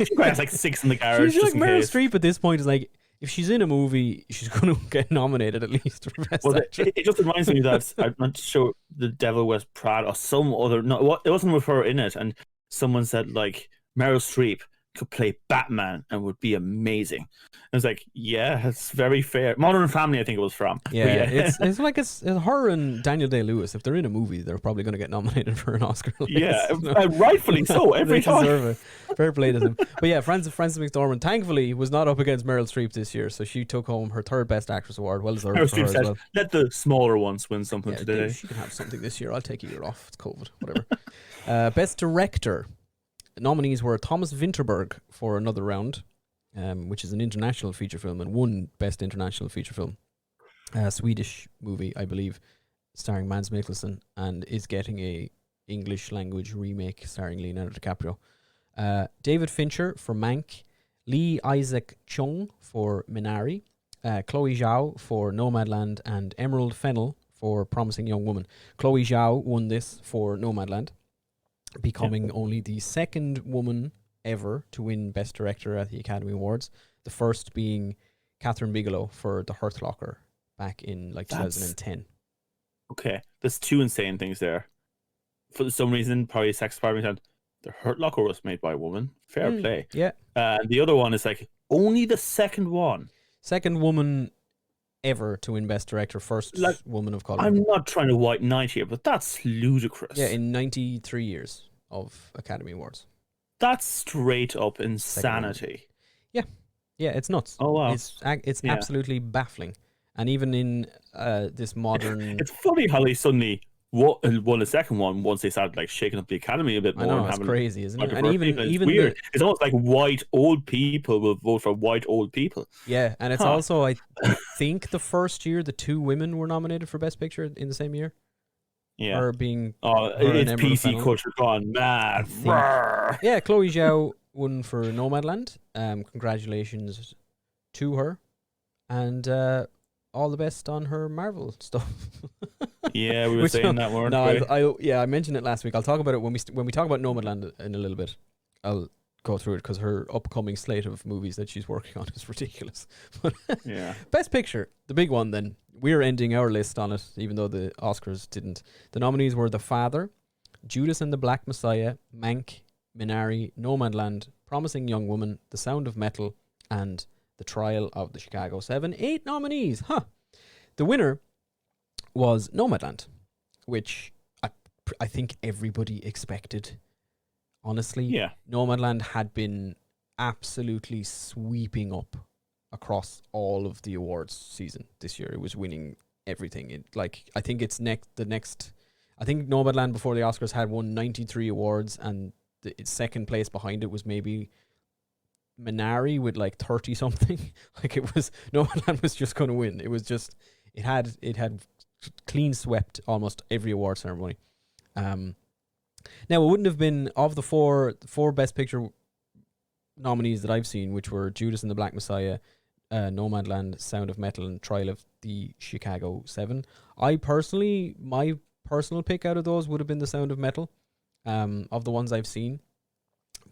She probably has 6 in the garage. She's Meryl Streep at this point is if she's in a movie, she's going to get nominated at least for Best Actress. It just reminds me that I'm not sure The Devil Wears Prada or some other. No, it wasn't with her in it, and someone said Meryl Streep could play Batman and would be amazing. I was like, yeah, it's very fair. Modern Family, I think it was from. Yeah, it's like it's her and Daniel Day-Lewis. If they're in a movie, they're probably going to get nominated for an Oscar. Yeah, rightfully so. Every time. Deserve it. Fair play to them. But yeah, Frances McDormand thankfully was not up against Meryl Streep this year, so she took home her third Best Actress award. Well deserved for her as well. Let the smaller ones win something today. She can have something this year. I'll take a year off. It's COVID, whatever. Best Director. Nominees were Thomas Vinterberg for Another Round, which is an international feature film and won Best International Feature Film. A Swedish movie, I believe, starring Mads Mikkelsen, and is getting a English language remake starring Leonardo DiCaprio. David Fincher for Mank, Lee Isaac Chung for Minari, Chloe Zhao for Nomadland, and Emerald Fennell for Promising Young Woman. Chloe Zhao won this for Nomadland, becoming only the second woman ever to win Best Director at the Academy Awards. The first being Catherine Bigelow for The Hurt Locker back in 2010. Okay, there's two insane things there. For some reason, probably Sex Department, The Hurt Locker was made by a woman. Fair play. Yeah. And the other one is only the second one. Second woman ever to win Best Director, first woman of colour. I'm not trying to white knight here, but that's ludicrous. Yeah, in 93 years of Academy Awards. That's straight up insanity. Yeah, it's nuts. Oh wow, it's absolutely baffling. And even in this modern, it's funny how they suddenly won the second one once they started shaking up the Academy a bit more. I know, it's crazy, isn't it? And even weird. It's almost like white old people will vote for white old people. Yeah, and it's also I think the first year the two women were nominated for Best Picture in the same year. Yeah, or being it's PC culture gone mad. Yeah, Chloe Zhao won for Nomadland. Congratulations to her, and all the best on her Marvel stuff. Yeah, we were saying that, weren't we? I mentioned it last week. I'll talk about it when we talk about Nomadland in a little bit. I'll go through it because her upcoming slate of movies that she's working on is ridiculous. Yeah. Best Picture, the big one then. We're ending our list on it, even though the Oscars didn't. The nominees were The Father, Judas and the Black Messiah, Mank, Minari, Nomadland, Promising Young Woman, The Sound of Metal, and The Trial of the Chicago 7. 8 nominees. The winner was Nomadland, which I think everybody expected. Honestly, yeah. Nomadland had been absolutely sweeping up across all of the awards season this year. It was winning everything. I think it's I think Nomadland before the Oscars had won 93 awards, and its second place behind it was maybe Minari with 30 something. Nomadland was just going to win. It was just it had clean swept almost every award ceremony. Now it wouldn't have been of the four Best Picture nominees that I've seen, which were Judas and the Black Messiah, Nomadland, Sound of Metal, and Trial of the Chicago 7. My personal pick out of those would have been The Sound of Metal, of the ones I've seen.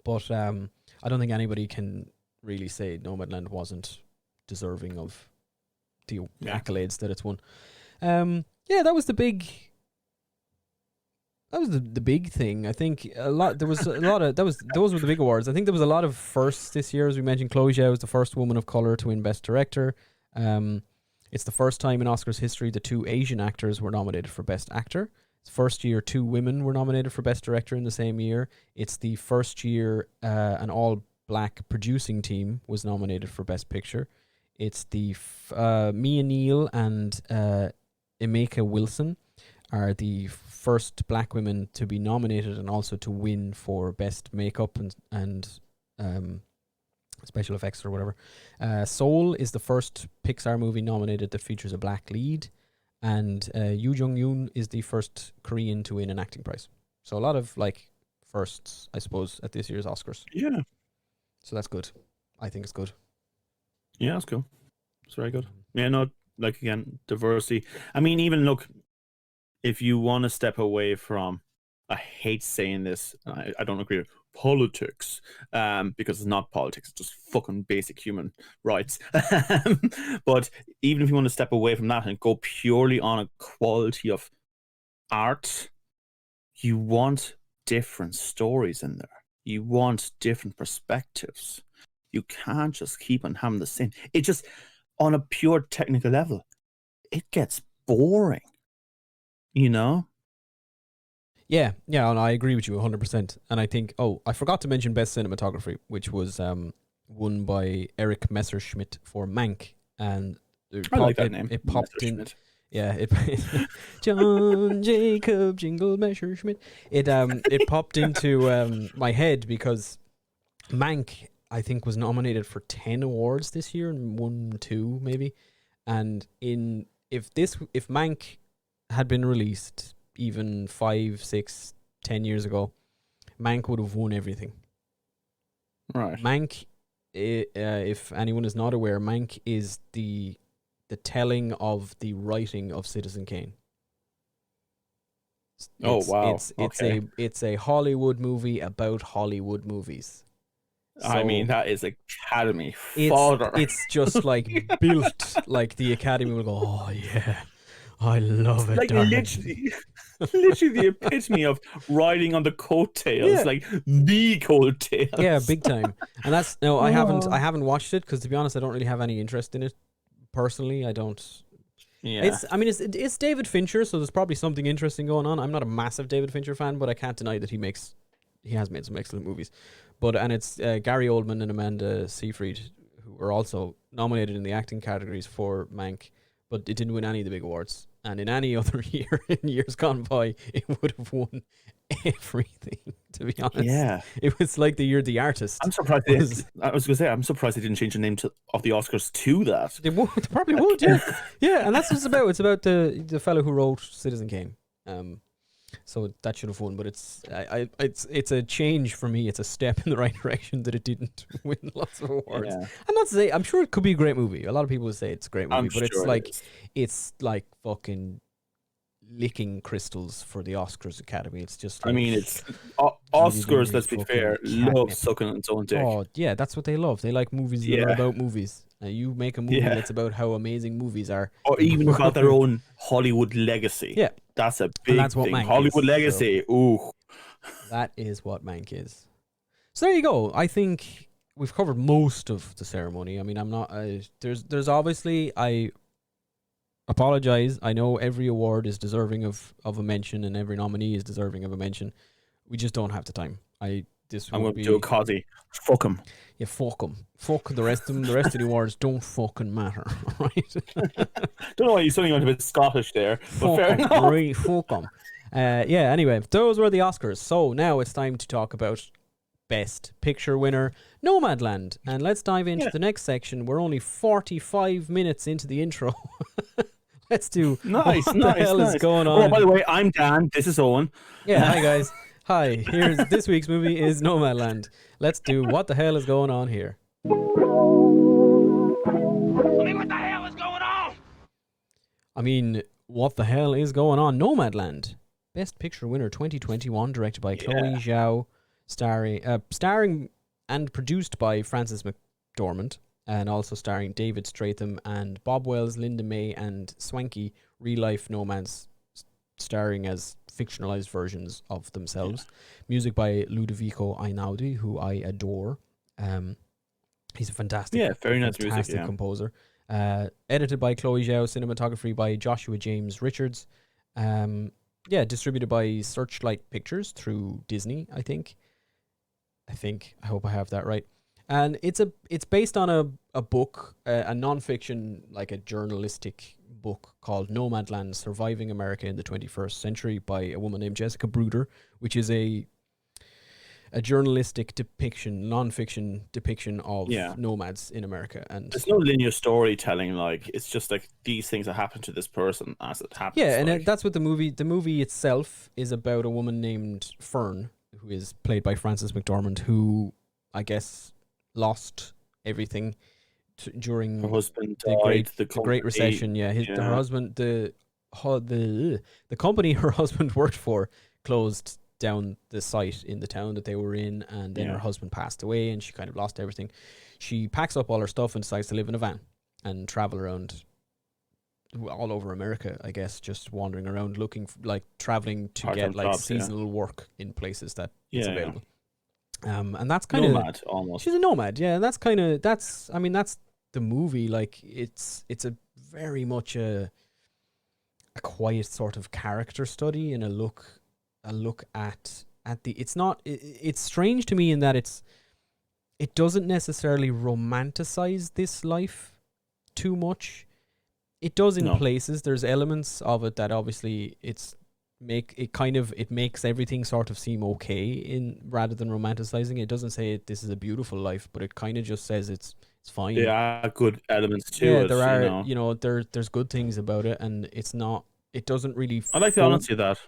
But I don't think anybody can really say Nomadland wasn't deserving of the accolades that it's won. That was the big. That was the big thing. I think those were the big awards. I think there was a lot of firsts this year, as we mentioned. Chloe Zhao was the first woman of color to win Best Director. It's the first time in Oscars history the 2 Asian actors were nominated for Best Actor. It's the first year 2 women were nominated for Best Director in the same year. It's the first year an all-black producing team was nominated for Best Picture. It's the Mia Neal and Emeka Wilson are the first black women to be nominated and also to win for Best Makeup and special effects or whatever. Soul is the first Pixar movie nominated that features a black lead, and Yoo Jung-yoon is the first Korean to win an acting prize. So a lot of firsts, I suppose, at this year's Oscars. Yeah. So that's good. I think it's good. Yeah, that's cool. It's very good. Yeah, no, again, diversity. I mean, even look, if you want to step away from, I hate saying this, I don't agree with politics, because it's not politics, it's just fucking basic human rights. But even if you want to step away from that and go purely on a quality of art, you want different stories in there. You want different perspectives. You can't just keep on having the same. It just, on a pure technical level, it gets boring. You know? Yeah, and I agree with you 100%. And I think, I forgot to mention Best Cinematography, which was won by Eric Messerschmidt for Mank. And I like that name. It popped in. Yeah, John Jacob Jingle Messerschmidt. It popped into my head because Mank, I think, was nominated for 10 awards this year and won 2 maybe. And if Mank had been released even 5, 6, 10 years ago, Mank would have won everything. Right. Mank, if anyone is not aware, Mank is the telling of the writing of Citizen Kane. Wow. It's a Hollywood movie about Hollywood movies. So I mean, that is Academy fodder. It's just like built like the Academy will go, oh yeah, I love it. Like literally the epitome of riding on the coattails, like the coattails. Yeah, big time. And that's I haven't watched it because, to be honest, I don't really have any interest in it personally. I don't. Yeah. It's David Fincher, so there's probably something interesting going on. I'm not a massive David Fincher fan, but I can't deny that he has made some excellent movies. And it's Gary Oldman and Amanda Seyfried, who were also nominated in the acting categories for Mank, but it didn't win any of the big awards. And in any other year, in years gone by, it would have won everything, to be honest. Yeah. It was like the year The Artist. I'm surprised. I was going to say, I'm surprised they didn't change the name of the Oscars to that. They probably would, yeah. Yeah, and that's what it's about. It's about the fellow who wrote Citizen Kane. So that should have won, but it's a change for me. It's a step in the right direction that it didn't win lots of awards. Yeah. I'm not to say, I'm sure it could be a great movie. A lot of people would say it's a great movie, but it's like fucking licking crystals for the Oscars Academy. It's just like, it's Oscars, let's be fair, love sucking on its own dick. Oh yeah, that's what they love. They like movies that are about movies. You make a movie that's about how amazing movies are, or even about their own Hollywood legacy. Yeah, that's a big thing. Hollywood legacy. So ooh, that is what Mank is. So there you go. I think we've covered most of the ceremony. I mean, I'm not. There's obviously. I apologize. I know every award is deserving of a mention, and every nominee is deserving of a mention. We just don't have the time. I'm going to do a Cosy. Fuck them. Yeah, fuck them. Fuck the rest of them. The rest of the awards don't fucking matter, right? Don't know why you suddenly went a bit Scottish there. But fair enough. Fuck them. Anyway, those were the Oscars. So now it's time to talk about Best Picture winner, Nomadland. And let's dive into the next section. We're only 45 minutes into the intro. Let's do what the hell is going on. Oh, by the way, I'm Dan. This is Owen. Yeah, hi guys. Hi, here's this week's movie is Nomadland. Let's do what the hell is going on here. I mean, what the hell is going on? What the hell is going on? Nomadland, Best Picture winner 2021, directed by Chloe Zhao, starring and produced by Frances McDormand, and also starring David Stratham and Bob Wells, Linda May, and Swanky, real-life nomads starring as fictionalized versions of themselves. Music by Ludovico Einaudi, who I adore. He's a fantastic, very nice music, composer. Edited by Chloe Zhao, cinematography by Joshua James Richards. Distributed by Searchlight Pictures through Disney, I think. I hope I have that right. And it's based on a book, a non-fiction, like a journalistic book called Nomadland, Surviving America in the 21st Century by a woman named Jessica Bruder, which is a journalistic depiction, non-fiction depiction of nomads in America. And there's no linear storytelling, like it's just like these things that happen to this person as it happens. Yeah, and that's what the movie itself is about. A woman named Fern, who is played by Frances McDormand, who I guess lost everything during her husband died, the Great Recession. Her husband, the company her husband worked for closed down the site in the town that they were in, and then her husband passed away, and she kind of lost everything. She packs up all her stuff and decides to live in a van and travel around all over America, I guess, just wandering around looking traveling to get like seasonal work in places that it's available. And that's kind of Nomad almost. she's a nomad, yeah. And that's I mean that's the movie. Like it's a very much a quiet sort of character study and a look at the. It's not. It's strange to me in that it doesn't necessarily romanticize this life too much. It does in places. There's elements of it that obviously it makes everything sort of seem okay in rather than romanticizing it. It doesn't say this is a beautiful life, but it kind of just says it's fine. There are good elements to it. There are, there's good things about it, and it doesn't really. I like the honesty of that.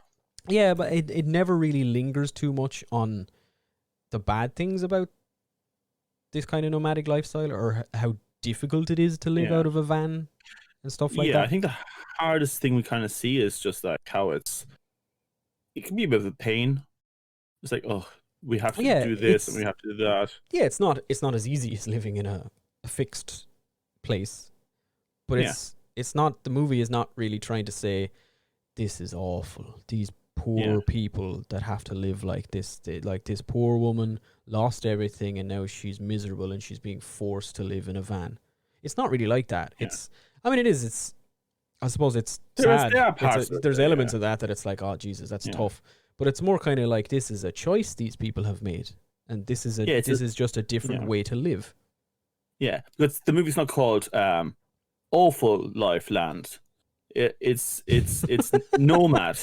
Yeah, but it never really lingers too much on the bad things about this kind of nomadic lifestyle or how difficult it is to live out of a van and stuff like that. Yeah, I think the hardest thing we kind of see is just like how it can be a bit of a pain. It's like, oh, we have to do this and we have to do that. Yeah, it's not as easy as living in a fixed place. But it's not, the movie is not really trying to say this is awful. These poor people that have to live like this. Like this poor woman lost everything and now she's miserable and she's being forced to live in a van. It's not really like that. Yeah. I suppose it's sad. There's elements of that it's like, oh Jesus, that's tough. But it's more kind of like this is a choice these people have made, and this is just a different way to live. Yeah, because the movie's not called Awful Life Land. It's Nomad.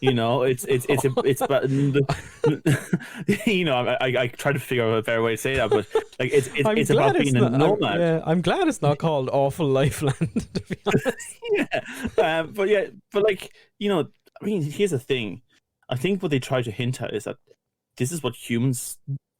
It's about I try to figure out a better way to say that, but like it's about being a nomad. I'm glad it's not called Awful Life Land, to be honest. But like, I mean, here's the thing. I think what they try to hint at is that this is what humans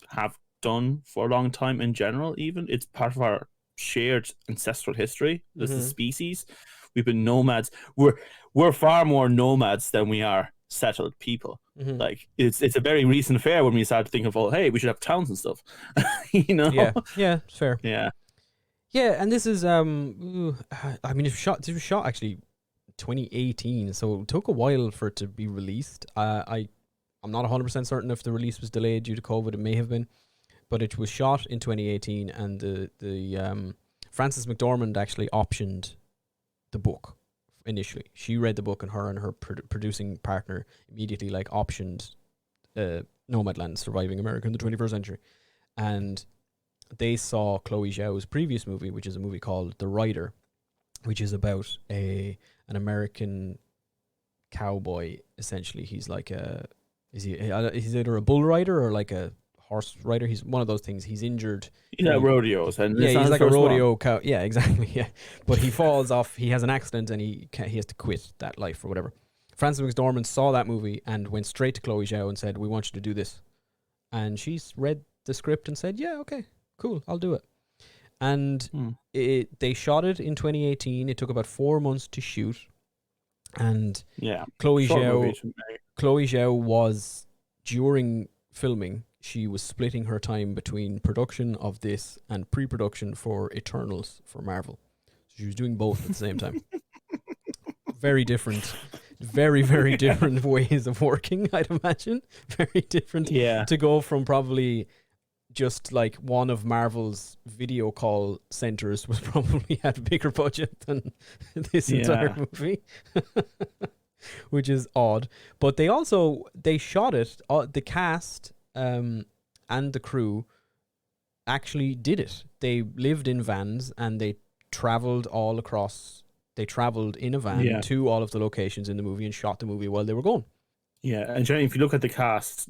have done for a long time in general. Even it's part of our shared ancestral history as a species. We've been nomads. We're far more nomads than we are settled people. Like it's a very recent affair when we started thinking of, hey, we should have towns and stuff. Yeah, it's fair. Yeah, and this is I mean, it was shot actually 2018, so it took a while for it to be released. I'm not 100% certain if the release was delayed due to COVID. It may have been, but it was shot in 2018, and the Frances McDormand actually optioned the book initially. She read the book, and her producing partner immediately optioned Nomadland: Surviving America in the 21st Century, and they saw Chloe Zhao's previous movie, which is a movie called The Rider, which is about an American cowboy. Essentially, he's like he's either a bull rider or like a horse rider. He's one of those things. He's injured. He's at rodeos, and he's like a rodeo cow. Yeah, exactly. Yeah, but he falls off. He has an accident, and he has to quit that life or whatever. Frances McDormand saw that movie and went straight to Chloe Zhao and said, "We want you to do this." And she's read the script and said, "Yeah, okay, cool, I'll do it." And they shot it in 2018. It took about 4 months to shoot, and Chloe Zhao was, during filming, she was splitting her time between production of this and pre-production for Eternals for Marvel. So she was doing both at the same time. Very different, very, very different ways of working, I'd imagine. Very different. Yeah. To go from probably just like one of Marvel's video call centers was probably had a bigger budget than this entire movie. Which is odd. But they shot it, the cast and the crew actually did it. They lived in vans and they traveled all across. They traveled in a van to all of the locations in the movie and shot the movie while they were going. Yeah, and generally, if you look at the cast,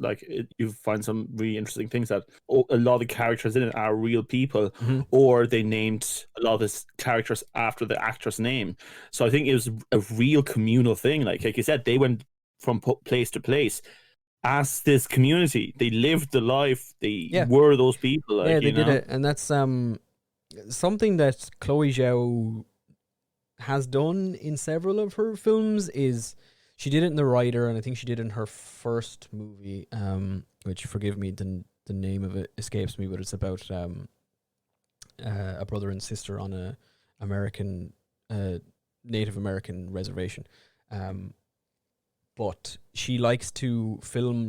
you find some really interesting things that a lot of the characters in it are real people, or they named a lot of the characters after the actor's name. So I think it was a real communal thing. Like you said, they went from place to place as this community. They lived the life. They were those people. They did it, and that's something that Chloe Zhao has done in several of her films. Is she did it in The Rider, and I think she did it in her first movie, which, forgive me, the name of it escapes me, but it's about a brother and sister on a American Native American reservation. But she likes to film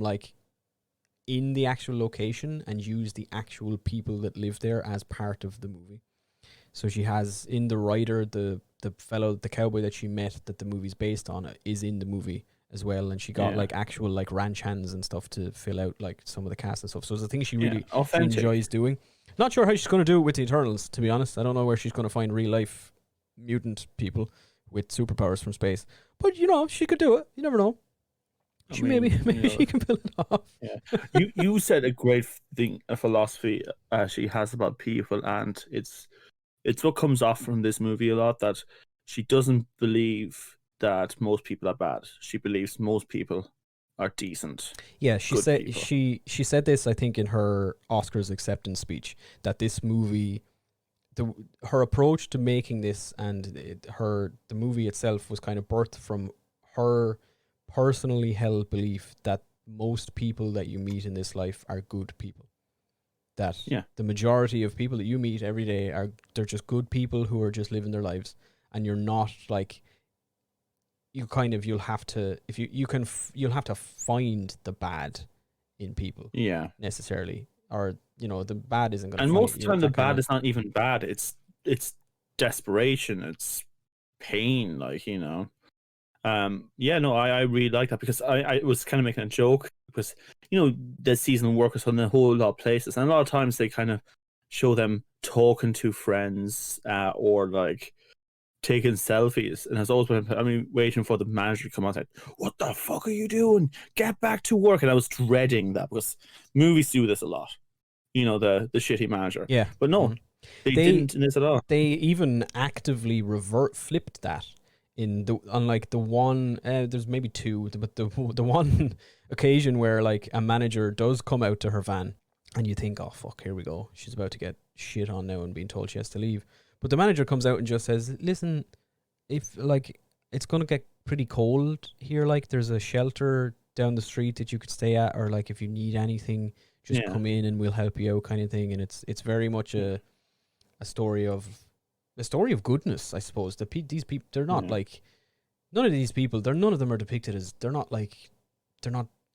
in the actual location and use the actual people that live there as part of the movie. So she has in the writer, the cowboy that she met that the movie's based on is in the movie as well, and she got like actual like ranch hands and stuff to fill out like some of the cast and stuff. So it's a thing she really she enjoys doing. Not sure how she's going to do it with the Eternals, to be honest. I don't know where she's going to find real life mutant people with superpowers from space, but she could do it. You never know. Maybe she can pull it off. Yeah, you said a great thing, a philosophy she has about people, and it's what comes off from this movie a lot, that she doesn't believe that most people are bad. She believes most people are decent. Yeah, she said this, I think, in her Oscars acceptance speech, that this movie, her approach to making this and the movie itself was kind of birthed from her personally held belief that most people that you meet in this life are good people. That the majority of people that you meet every day they're just good people who are just living their lives, and you're not like, you'll have to find the bad in people. Yeah, necessarily, or the bad isn't going to. And most of the time, the bad is not even bad. It's desperation. It's pain. Like I really like that, because I was kind of making a joke, because the seasonal workers on a whole lot of places, and a lot of times they kind of show them talking to friends or like taking selfies, and it's always been waiting for the manager to come out and say, "What the fuck are you doing? Get back to work!" And I was dreading that, because movies do this a lot. The shitty manager. Yeah, but no, they didn't in this at all. They even actively flipped that. Unlike the one, there's maybe two, but the one occasion where like a manager does come out to her van, and you think, oh fuck, here we go, she's about to get shit on now and being told she has to leave. But the manager comes out and just says, listen, if like it's gonna get pretty cold here, like there's a shelter down the street that you could stay at, or like if you need anything, just come in and we'll help you out, kind of thing. And it's very much a story of goodness, I suppose. These people, they're not like, none of these people, none of them are depicted as, they're not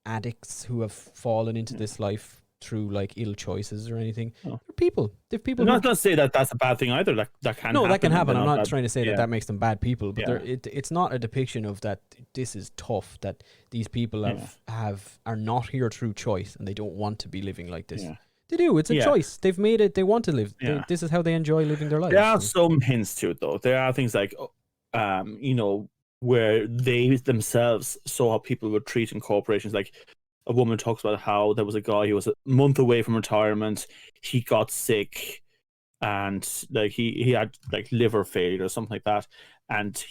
addicts who have fallen into this life through like ill choices or anything. They're people. They're people. Not to say that that's a bad thing either. That can happen. No, that can happen. I'm not trying to say that makes them bad people, but it's not a depiction of that. This is tough. That these people are not here through choice, and they don't want to be living like this. Yeah. They do. It's a choice. They've made it. They want to live. This is how they enjoy living their lives. There are some hints to it, though. There are things like, where they themselves saw how people were treating corporations. Like, a woman talks about how there was a guy who was a month away from retirement. He got sick, and like he had like liver failure or something like that. And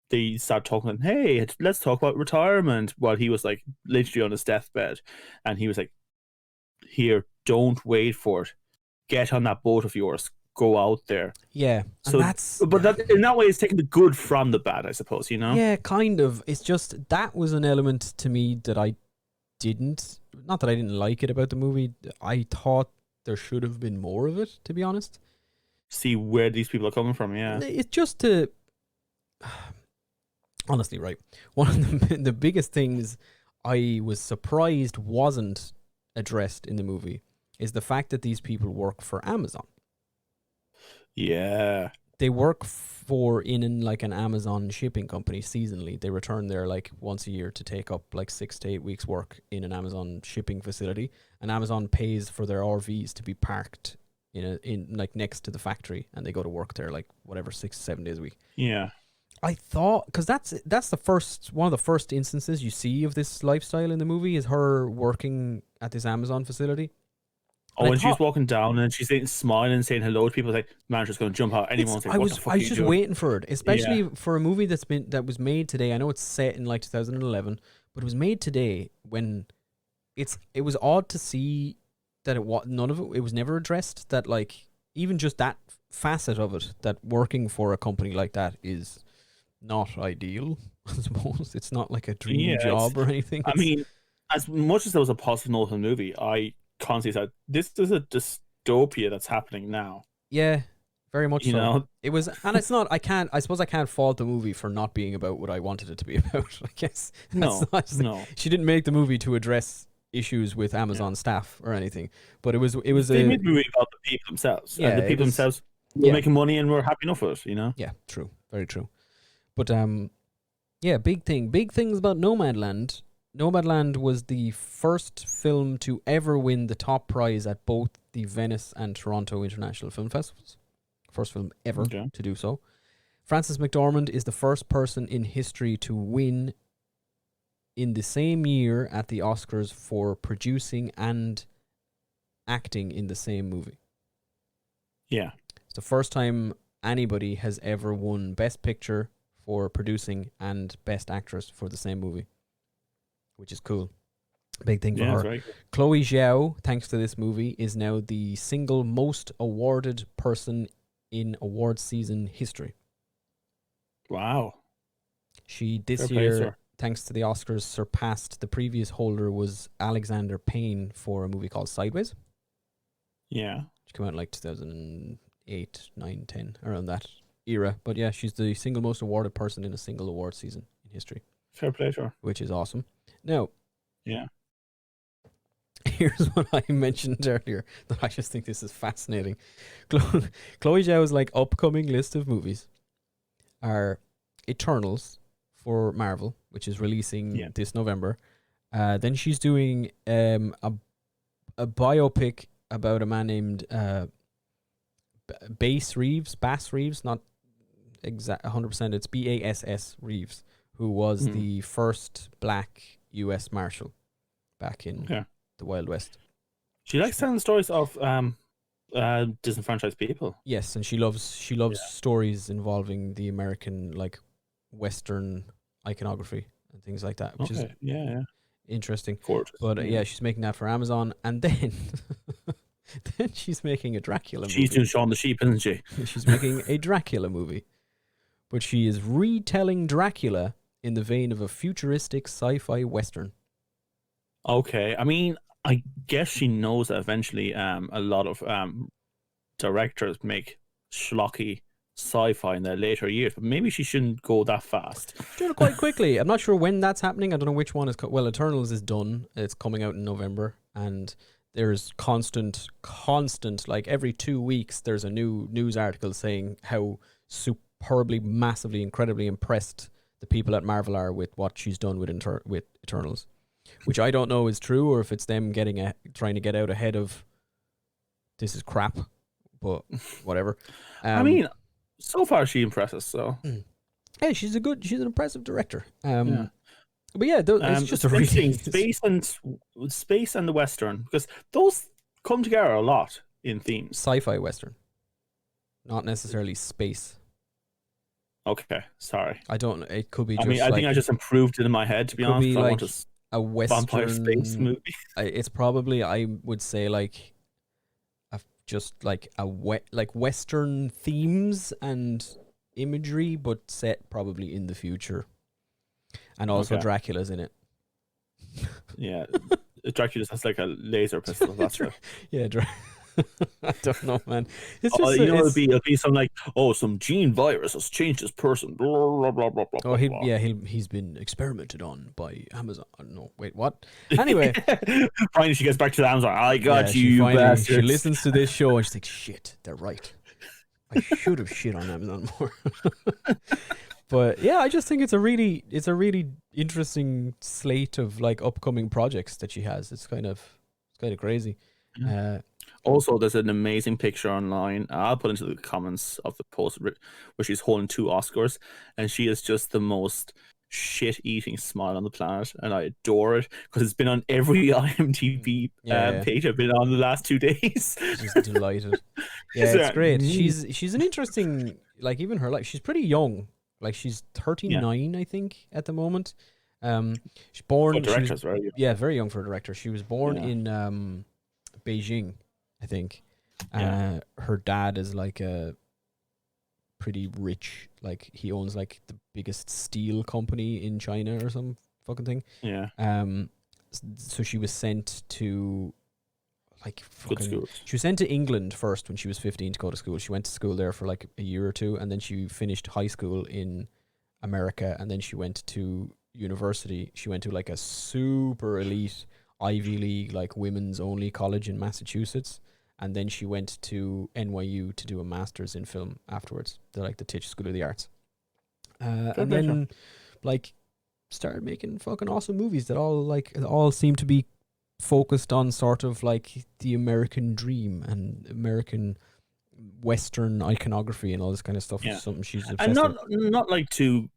they started talking, hey, let's talk about retirement, while he was like literally on his deathbed. And he was like, here, don't wait for it. Get on that boat of yours. Go out there. Yeah. So that in that way, it's taking the good from the bad, I suppose. Yeah, kind of. It's just that was an element to me that I not that I didn't like it about the movie. I thought there should have been more of it, to be honest. See where these people are coming from. Yeah. It's just to honestly, right. One of the biggest things I was surprised wasn't addressed in the movie is the fact that these people work for Amazon. Yeah. They work in like an Amazon shipping company seasonally. They return there like once a year to take up like 6 to 8 weeks work in an Amazon shipping facility, and Amazon pays for their RVs to be parked in like next to the factory, and they go to work there like whatever 6 to 7 days a week. Yeah. I thought, because that's one of the first instances you see of this lifestyle in the movie is her working at this Amazon facility. Oh, when she's walking down and she's smiling and saying hello to people, like, manager's going to jump out. Anyone's like, what the fuck I was just waiting for it, especially for a movie that was made today. I know it's set in like 2011, but it was made today when it was odd to see that it was never addressed, that like even just that facet of it, that working for a company like that is not ideal. I suppose it's not like a dream job or anything. I mean, as much as there was a positive note in the movie, I constantly said this is a dystopia that's happening now. Yeah, very much so. It was, and it's not. I suppose I can't fault the movie for not being about what I wanted it to be about. I guess. No. She didn't make the movie to address issues with Amazon staff or anything, but it was They made the movie about the people themselves. Yeah, and the people themselves were making money and were happy enough with it, you know? Yeah, true. Very true. But yeah, big things about Nomadland. Nomadland was the first film to ever win the top prize at both the Venice and Toronto International Film Festivals. First film ever to do so. Frances McDormand is the first person in history to win in the same year at the Oscars for producing and acting in the same movie. Yeah. It's the first time anybody has ever won Best Picture for producing and Best Actress for the same movie, which is cool. Big thing for her. Right. Chloe Zhao, thanks to this movie, is now the single most awarded person in awards season history. Wow. She, this year, thanks to the Oscars, surpassed the previous holder was Alexander Payne for a movie called Sideways. Yeah. Which came out in like 2008, 9, 10, around that era. But yeah, she's the single most awarded person in a single award season in history. Fair play to her. Which is awesome. Now, yeah. Here's what I mentioned earlier that I just think this is fascinating. Chloe Zhao's like upcoming list of movies are Eternals for Marvel, which is releasing this November. Then she's doing a biopic about a man named Bass Reeves, not exact 100%. It's Bass Reeves, who was the first black U.S. Marshal back in the Wild West. She likes telling stories of disenfranchised people. Yes, and she loves stories involving the American like Western iconography and things like that, which is interesting. Gorgeous. But yeah, she's making that for Amazon, and then then she's making a Dracula movie. She's doing Shaun the Sheep, isn't she? She's making a Dracula movie, but she is retelling Dracula in the vein of a futuristic sci-fi western. Okay, I mean, I guess she knows that eventually a lot of directors make schlocky sci-fi in their later years, but maybe she shouldn't go that fast. Doing it quite quickly. I'm not sure when that's happening. I don't know which one is... Well, Eternals is done. It's coming out in November, and there's constant, like every 2 weeks, there's a new news article saying how superbly, massively, incredibly impressed the people at Marvel are with what she's done with Eternals. Which I don't know is true, or if it's them trying to get out ahead of this is crap, but whatever. I mean, so far she impresses. So yeah, she's an impressive director. But yeah, it's just a really space and the Western, because those come together a lot in themes. Sci-fi Western, not necessarily space. Okay, sorry. I don't know. It could be. I mean, I think I just improved it in my head. To be honest, I want a Western vampire space movie. It's probably, I would say, like Western themes and imagery, but set probably in the future, and also Dracula's in it. Yeah, Dracula has like a laser pistol. That's it. Yeah, I don't know, man. It's just, it'll be something like, some gene virus has changed this person. Blah, blah, blah, blah, blah, he's been experimented on by Amazon. No, wait, what? Anyway, finally she gets back to the Amazon. I got you bastards. She listens to this show and she's like, shit, they're right. I should have shit on Amazon more. But yeah, I just think it's a really interesting slate of like upcoming projects that she has. It's kind of crazy. Also, there's an amazing picture online. I'll put into the comments of the post where she's holding 2 Oscars, and she is just the most shit-eating smile on the planet, and I adore it because it's been on every IMDb page I've been on the last 2 days. She's delighted. Yeah, it's great. She's an interesting, like, even her life. She's pretty young. Like, she's 39, I think, at the moment. She's born. For directors, right? Yeah, very young for a director. She was born in Beijing, I think. Her dad is like a pretty rich, like he owns like the biggest steel company in China or some fucking thing. Yeah. So she was sent to like good school. She was sent to England first when she was 15 to go to school. She went to school there for like a year or two, and then she finished high school in America, and then she went to university. She went to like a super elite Ivy League, like women's only college in Massachusetts, and then she went to NYU to do a master's in film afterwards. They're like the Tisch School of the Arts, and then like started making fucking awesome movies that all seem to be focused on sort of like the American dream and American Western iconography and all this kind of stuff. Yeah. Something she's obsessed and with. not like to.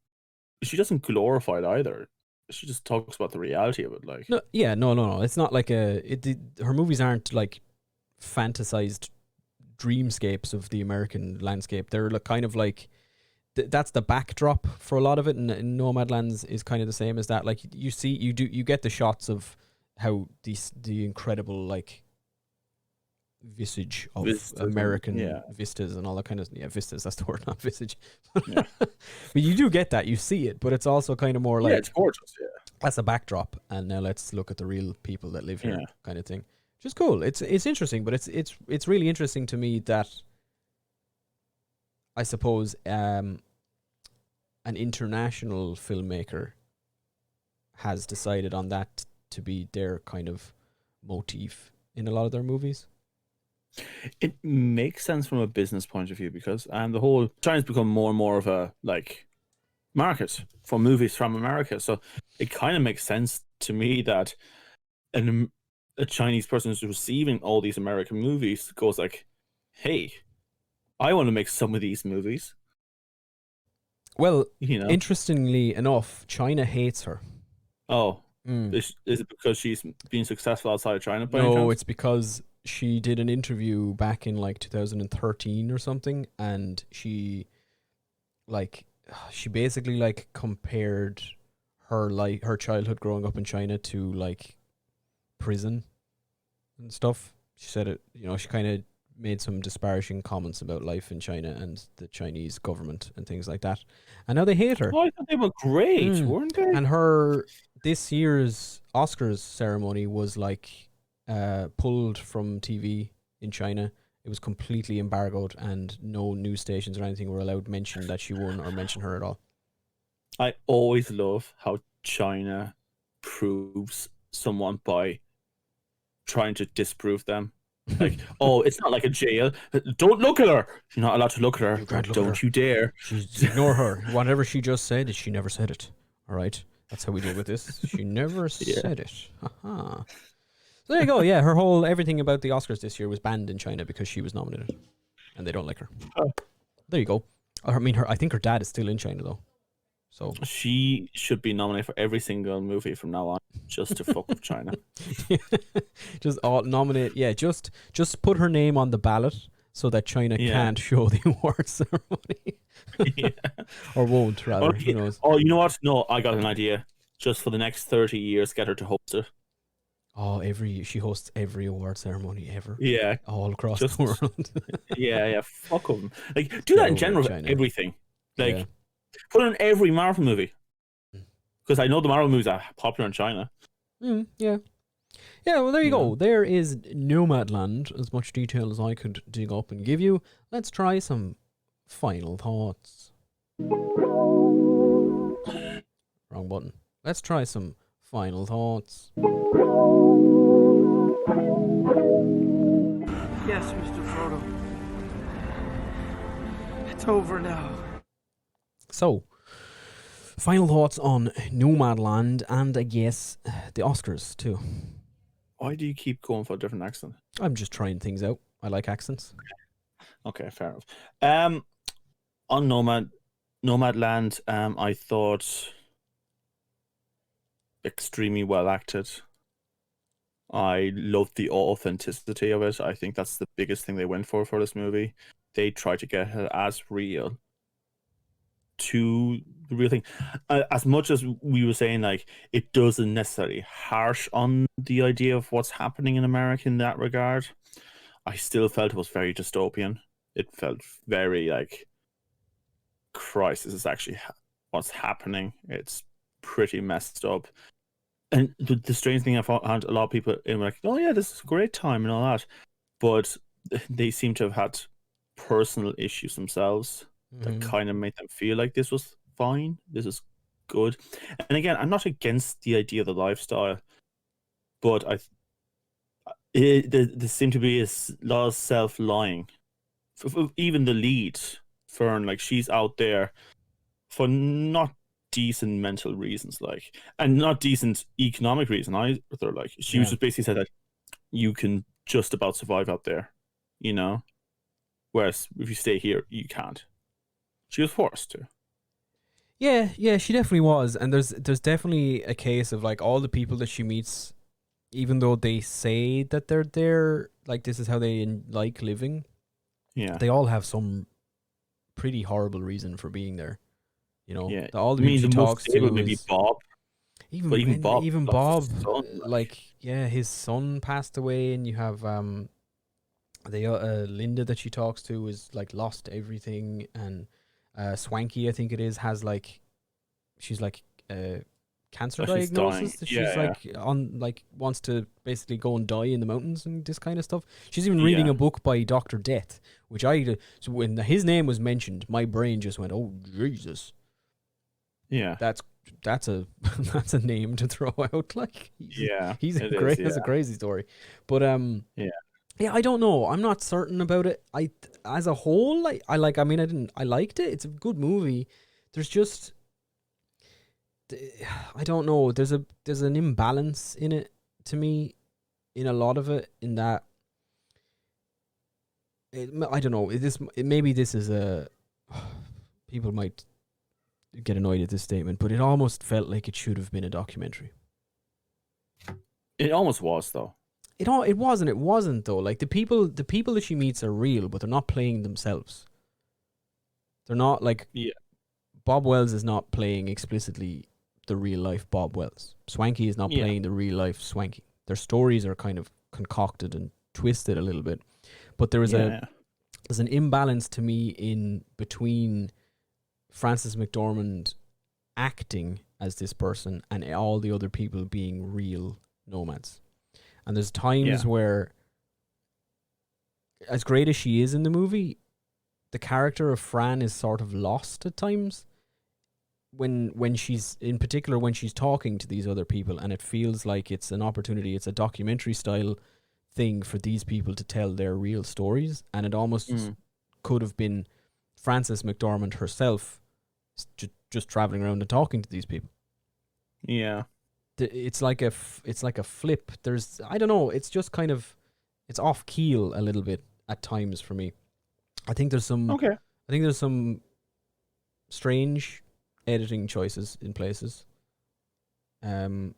She doesn't glorify it either. She just talks about the reality of it, like. No, yeah, no. It's not like her movies aren't like fantasized dreamscapes of the American landscape. They're like kind of like that's the backdrop for a lot of it, and Nomadland is kind of the same as that. Like you get the shots of how the incredible like visage of Vistas, American vistas and all that kind of vistas. That's the word, not visage. But you do get that. You see it, but it's also kind of more like it's gorgeous. Yeah, that's a backdrop, and now let's look at the real people that live here, kind of thing. Which is cool. It's interesting, but it's really interesting to me that I suppose an international filmmaker has decided on that to be their kind of motif in a lot of their movies. It makes sense from a business point of view because the whole China's become more and more of a like market for movies from America. So it kind of makes sense to me that a Chinese person who's receiving all these American movies goes like, "Hey, I want to make some of these movies." Well, interestingly enough, China hates her. Oh, is it because she's been successful outside of China? No, it's because she did an interview back in like 2013 or something, and she basically like compared her childhood growing up in China to like prison and stuff. She said it, she kind of made some disparaging comments about life in China and the Chinese government and things like that. And now they hate her. Oh, I thought they were great, weren't they? And this year's Oscars ceremony was like pulled from TV in China. It was completely embargoed, and no news stations or anything were allowed to mention that she won or mention her at all. I always love how China proves someone by trying to disprove them. Like, oh, it's not like a jail. Don't look at her. You're not allowed to look at her. You can't look Don't at her. you dare. Ignore her. Whatever she just said, she never said it. All right? That's how we deal with this. She never said it. So there you go. Yeah, everything about the Oscars this year was banned in China because she was nominated, and they don't like her. There you go. I think her dad is still in China though. So she should be nominated for every single movie from now on, just to fuck with China. Just nominate. Yeah, just put her name on the ballot so that China can't show the awards ceremony. Or won't, rather. Who knows? Oh, you know what? No, I got an idea. Just for the next 30 years, get her to host it. Oh, she hosts every award ceremony ever. Yeah, all across the world. yeah, fuck them. Like, do that in general with everything. Like, put it in every Marvel movie. Because I know the Marvel movies are popular in China. Yeah. Yeah, well, there you go. There is Nomadland, as much detail as I could dig up and give you. Let's try some final thoughts. Wrong button. Let's try some final thoughts. Yes, Mr. Frodo. It's over now. So, final thoughts on Nomadland and I guess the Oscars too. Why do you keep going for a different accent? I'm just trying things out. I like accents. Okay, fair enough. On Nomadland, I thought extremely well acted. I loved the authenticity of it. I think that's the biggest thing they went for this movie. They tried to get it as real to the real thing. As much as we were saying, like, it doesn't necessarily harsh on the idea of what's happening in America in that regard, I still felt it was very dystopian. It felt very like, Christ, this is actually what's happening. It's pretty messed up. And the strange thing I found, a lot of people were like, oh yeah, this is a great time and all that. But they seem to have had personal issues themselves that kind of made them feel like this was fine, this is good. And again, I'm not against the idea of the lifestyle, but there seemed to be a lot of self-lying. Even the lead, Fern, like she's out there for not decent mental reasons, like, and not decent economic reason either. Like she was just basically said that you can just about survive out there, you know, whereas if you stay here, you can't. She was forced to. Yeah, she definitely was, and there's definitely a case of like all the people that she meets, even though they say that they're there, like this is how they like living. Yeah, they all have some pretty horrible reason for being there. You know, yeah. all the people she talks to maybe Bob. Even Bob, son, like his son passed away, and you have Linda that she talks to is like lost everything, and Swanky, I think it is, has like she's like cancer diagnosis that she's like on, like wants to basically go and die in the mountains and this kind of stuff. She's even reading a book by Dr. Death, which so when his name was mentioned, my brain just went, "Oh Jesus!" Yeah, that's a that's a name to throw out. Like, he's a crazy story, but yeah, I don't know. I'm not certain about it. As a whole, I liked it. It's a good movie. There's just, I don't know. There's an imbalance in it to me, in a lot of it. In that, I don't know. Maybe this is a people might get annoyed at this statement, but it almost felt like it should have been a documentary. It almost was, though. It wasn't though. Like the people that she meets are real, but they're not playing themselves. They're not like Bob Wells is not playing explicitly the real life Bob Wells. Swanky is not playing the real life Swanky. Their stories are kind of concocted and twisted a little bit, but there's an imbalance to me in between Frances McDormand acting as this person and all the other people being real nomads. And there's times where, as great as she is in the movie, the character of Fran is sort of lost at times. When she's, in particular, when she's talking to these other people, and it feels like it's an opportunity, it's a documentary style thing for these people to tell their real stories, and it almost could have been Frances McDormand herself just traveling around and talking to these people. Yeah. It's like a flip. There's, I don't know, it's just kind of, it's off keel a little bit at times for me. I think there's some strange editing choices in places. I don't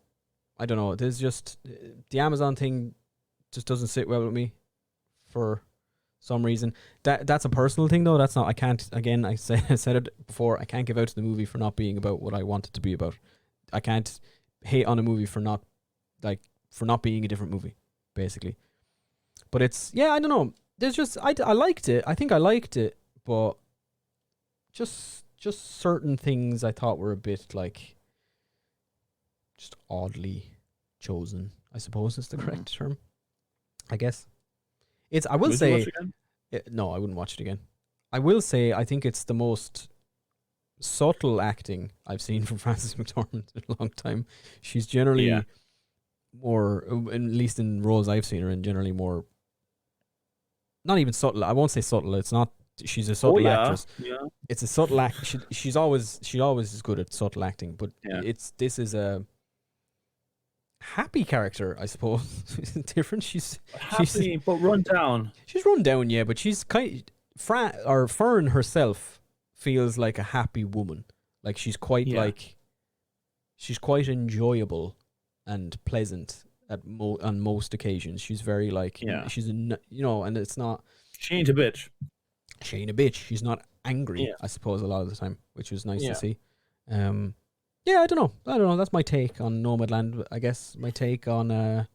know, there's just the Amazon thing just doesn't sit well with me for some reason. That's a personal thing though. That's not, I can't, again, I said it before, I can't give out to the movie for not being about what I want it to be about. I can't hate on a movie for not being a different movie, basically. But it's, I don't know. There's just, I liked it. I think I liked it, but just certain things I thought were a bit like just oddly chosen, I suppose is the correct term. I guess. I will say, no, I wouldn't watch it again. I will say, I think it's the most subtle acting I've seen from Frances McDormand in a long time. She's generally more, at least in roles I've seen her in, generally more, not even subtle. I won't say subtle. It's not. She's a subtle actress. Yeah. It's a subtle act. She always is good at subtle acting, but this is a happy character, I suppose. Different. She's happy, but run down. She's run down, but she's Fern herself feels like a happy woman. Like she's quite she's quite enjoyable and pleasant on most occasions. She's very she's and it's not. She ain't a bitch. She ain't a bitch. She's not angry. I suppose a lot of the time, which was nice to see. I don't know. That's my take on Nomadland. I guess my take on the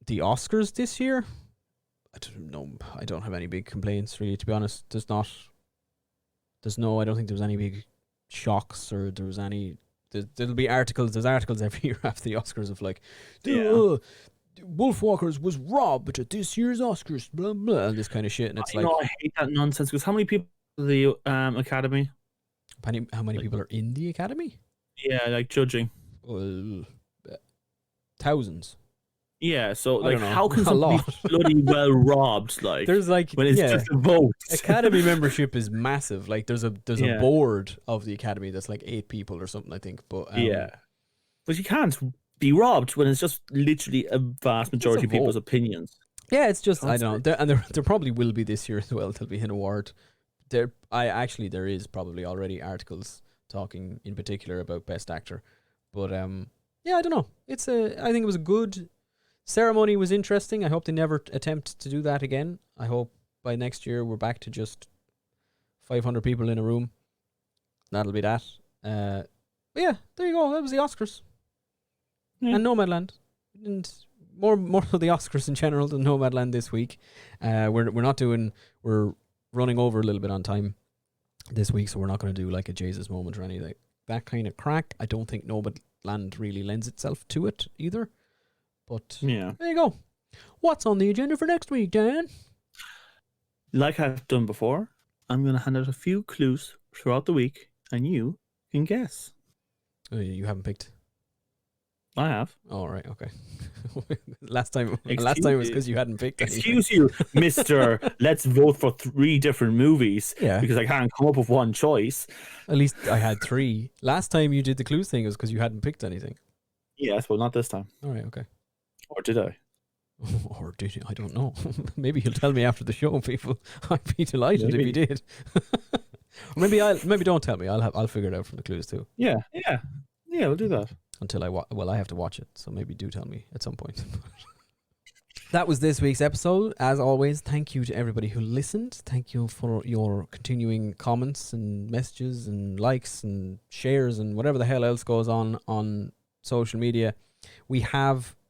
Oscars this year. I don't know. I don't have any big complaints, really, to be honest. I don't think there was any big shocks, or there was any. There'll be articles. There's articles every year after the Oscars of like, Wolfwalkers was robbed at this year's Oscars, blah blah, and this kind of shit. And it's I hate that nonsense, because how many people are the Academy? How many people are in the Academy? Yeah, like judging. 10 thousands. Yeah, so I don't like, know. how can A somebody lot. be bloody well robbed? Like, There's like when it's just a vote. Academy membership is massive. Like there's a Yeah. board of the Academy that's like 8 people or something, I think. But Yeah, but you can't be robbed when it's just literally a vast majority of people's vote. opinions. yeah, it's just I don't know. There probably will be this year as well. There'll be an award. There is probably already articles talking in particular about Best Actor. But yeah, I don't know. I think it was a good ceremony. Was interesting. I hope they never attempt to do that again. I hope by next year we're back to just 500 people in a room. That'll be that. But yeah, there you go. That was the Oscars. Yeah. And Nomadland. And more of the Oscars in general than Nomadland this week. We're running over a little bit on time this week, so we're not going to do like a Jesus moment or anything. That kind of crack. I don't think Nomadland really lends itself to it either. But Yeah, there you go. What's on the agenda for next week, Dan? like I've done before, I'm going to hand out a few clues throughout the week, and you can guess. Oh, you haven't picked. I have. Oh, right, okay. last time it was because you hadn't picked anything. Excuse you, Mister. Let's vote for 3 different movies. Yeah. Because I can't come up with one choice. At least I had 3. Last time you did the clues thing was because you hadn't picked anything. Yes, well, not this time. All right, okay. Or did I? Or did you? I don't know. Maybe you'll tell me after the show, people. I'd be delighted if you did. Or maybe don't tell me. I'll figure it out from the clues too. Yeah, we'll do that. Until I have to watch it, so maybe do tell me at some point. That was this week's episode. As always, thank you to everybody who listened. Thank you for your continuing comments and messages and likes and shares and whatever the hell else goes on social media.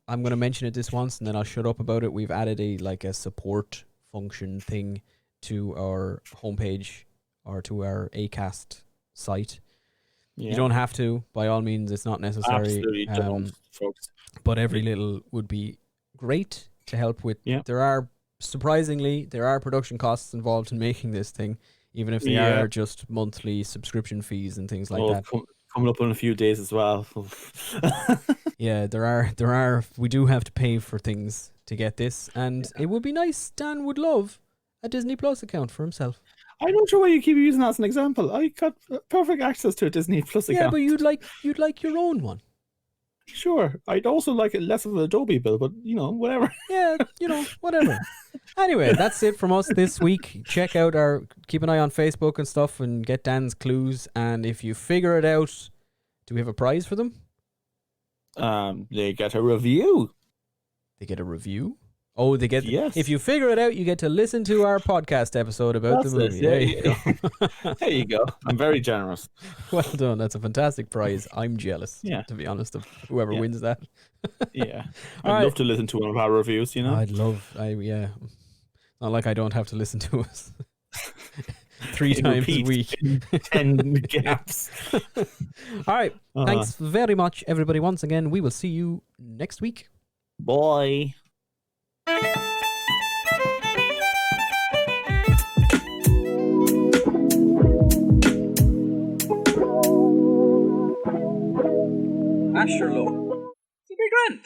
I'm going to mention it this once and then I'll shut up about it. We've added a support function thing to our homepage or to our Acast site. Yeah. You don't have to, by all means. It's not necessary. Absolutely don't, folks. But every little would be great to help with. Yeah. There are production costs involved in making this thing, even if they are just monthly subscription fees and things like that. Coming up in a few days as well. Yeah, there are. We do have to pay for things to get this, and it would be nice. Dan would love a Disney Plus account for himself. I'm not sure why you keep using that as an example. I got perfect access to a Disney Plus account. Yeah, but you'd like your own one. Sure. I'd also like it less of an Adobe bill, but whatever. Yeah, whatever. Anyway, that's it from us this week. Keep an eye on Facebook and stuff and get Dan's clues. And if you figure it out, do we have a prize for them? They get a review. They get a review? Oh, they get. Yes. If you figure it out, you get to listen to our podcast episode about the movie. There you go. There you go. I'm very generous. Well done. That's a fantastic prize. I'm jealous. Yeah. To be honest, of whoever wins that. Yeah. I'd love to listen to one of our reviews. I'd love. Yeah. Not like I don't have to listen to us 3 times a week. 10 gaps. All right. Thanks very much, everybody. Once again, we will see you next week. Bye. Asherlow. It's a big rent.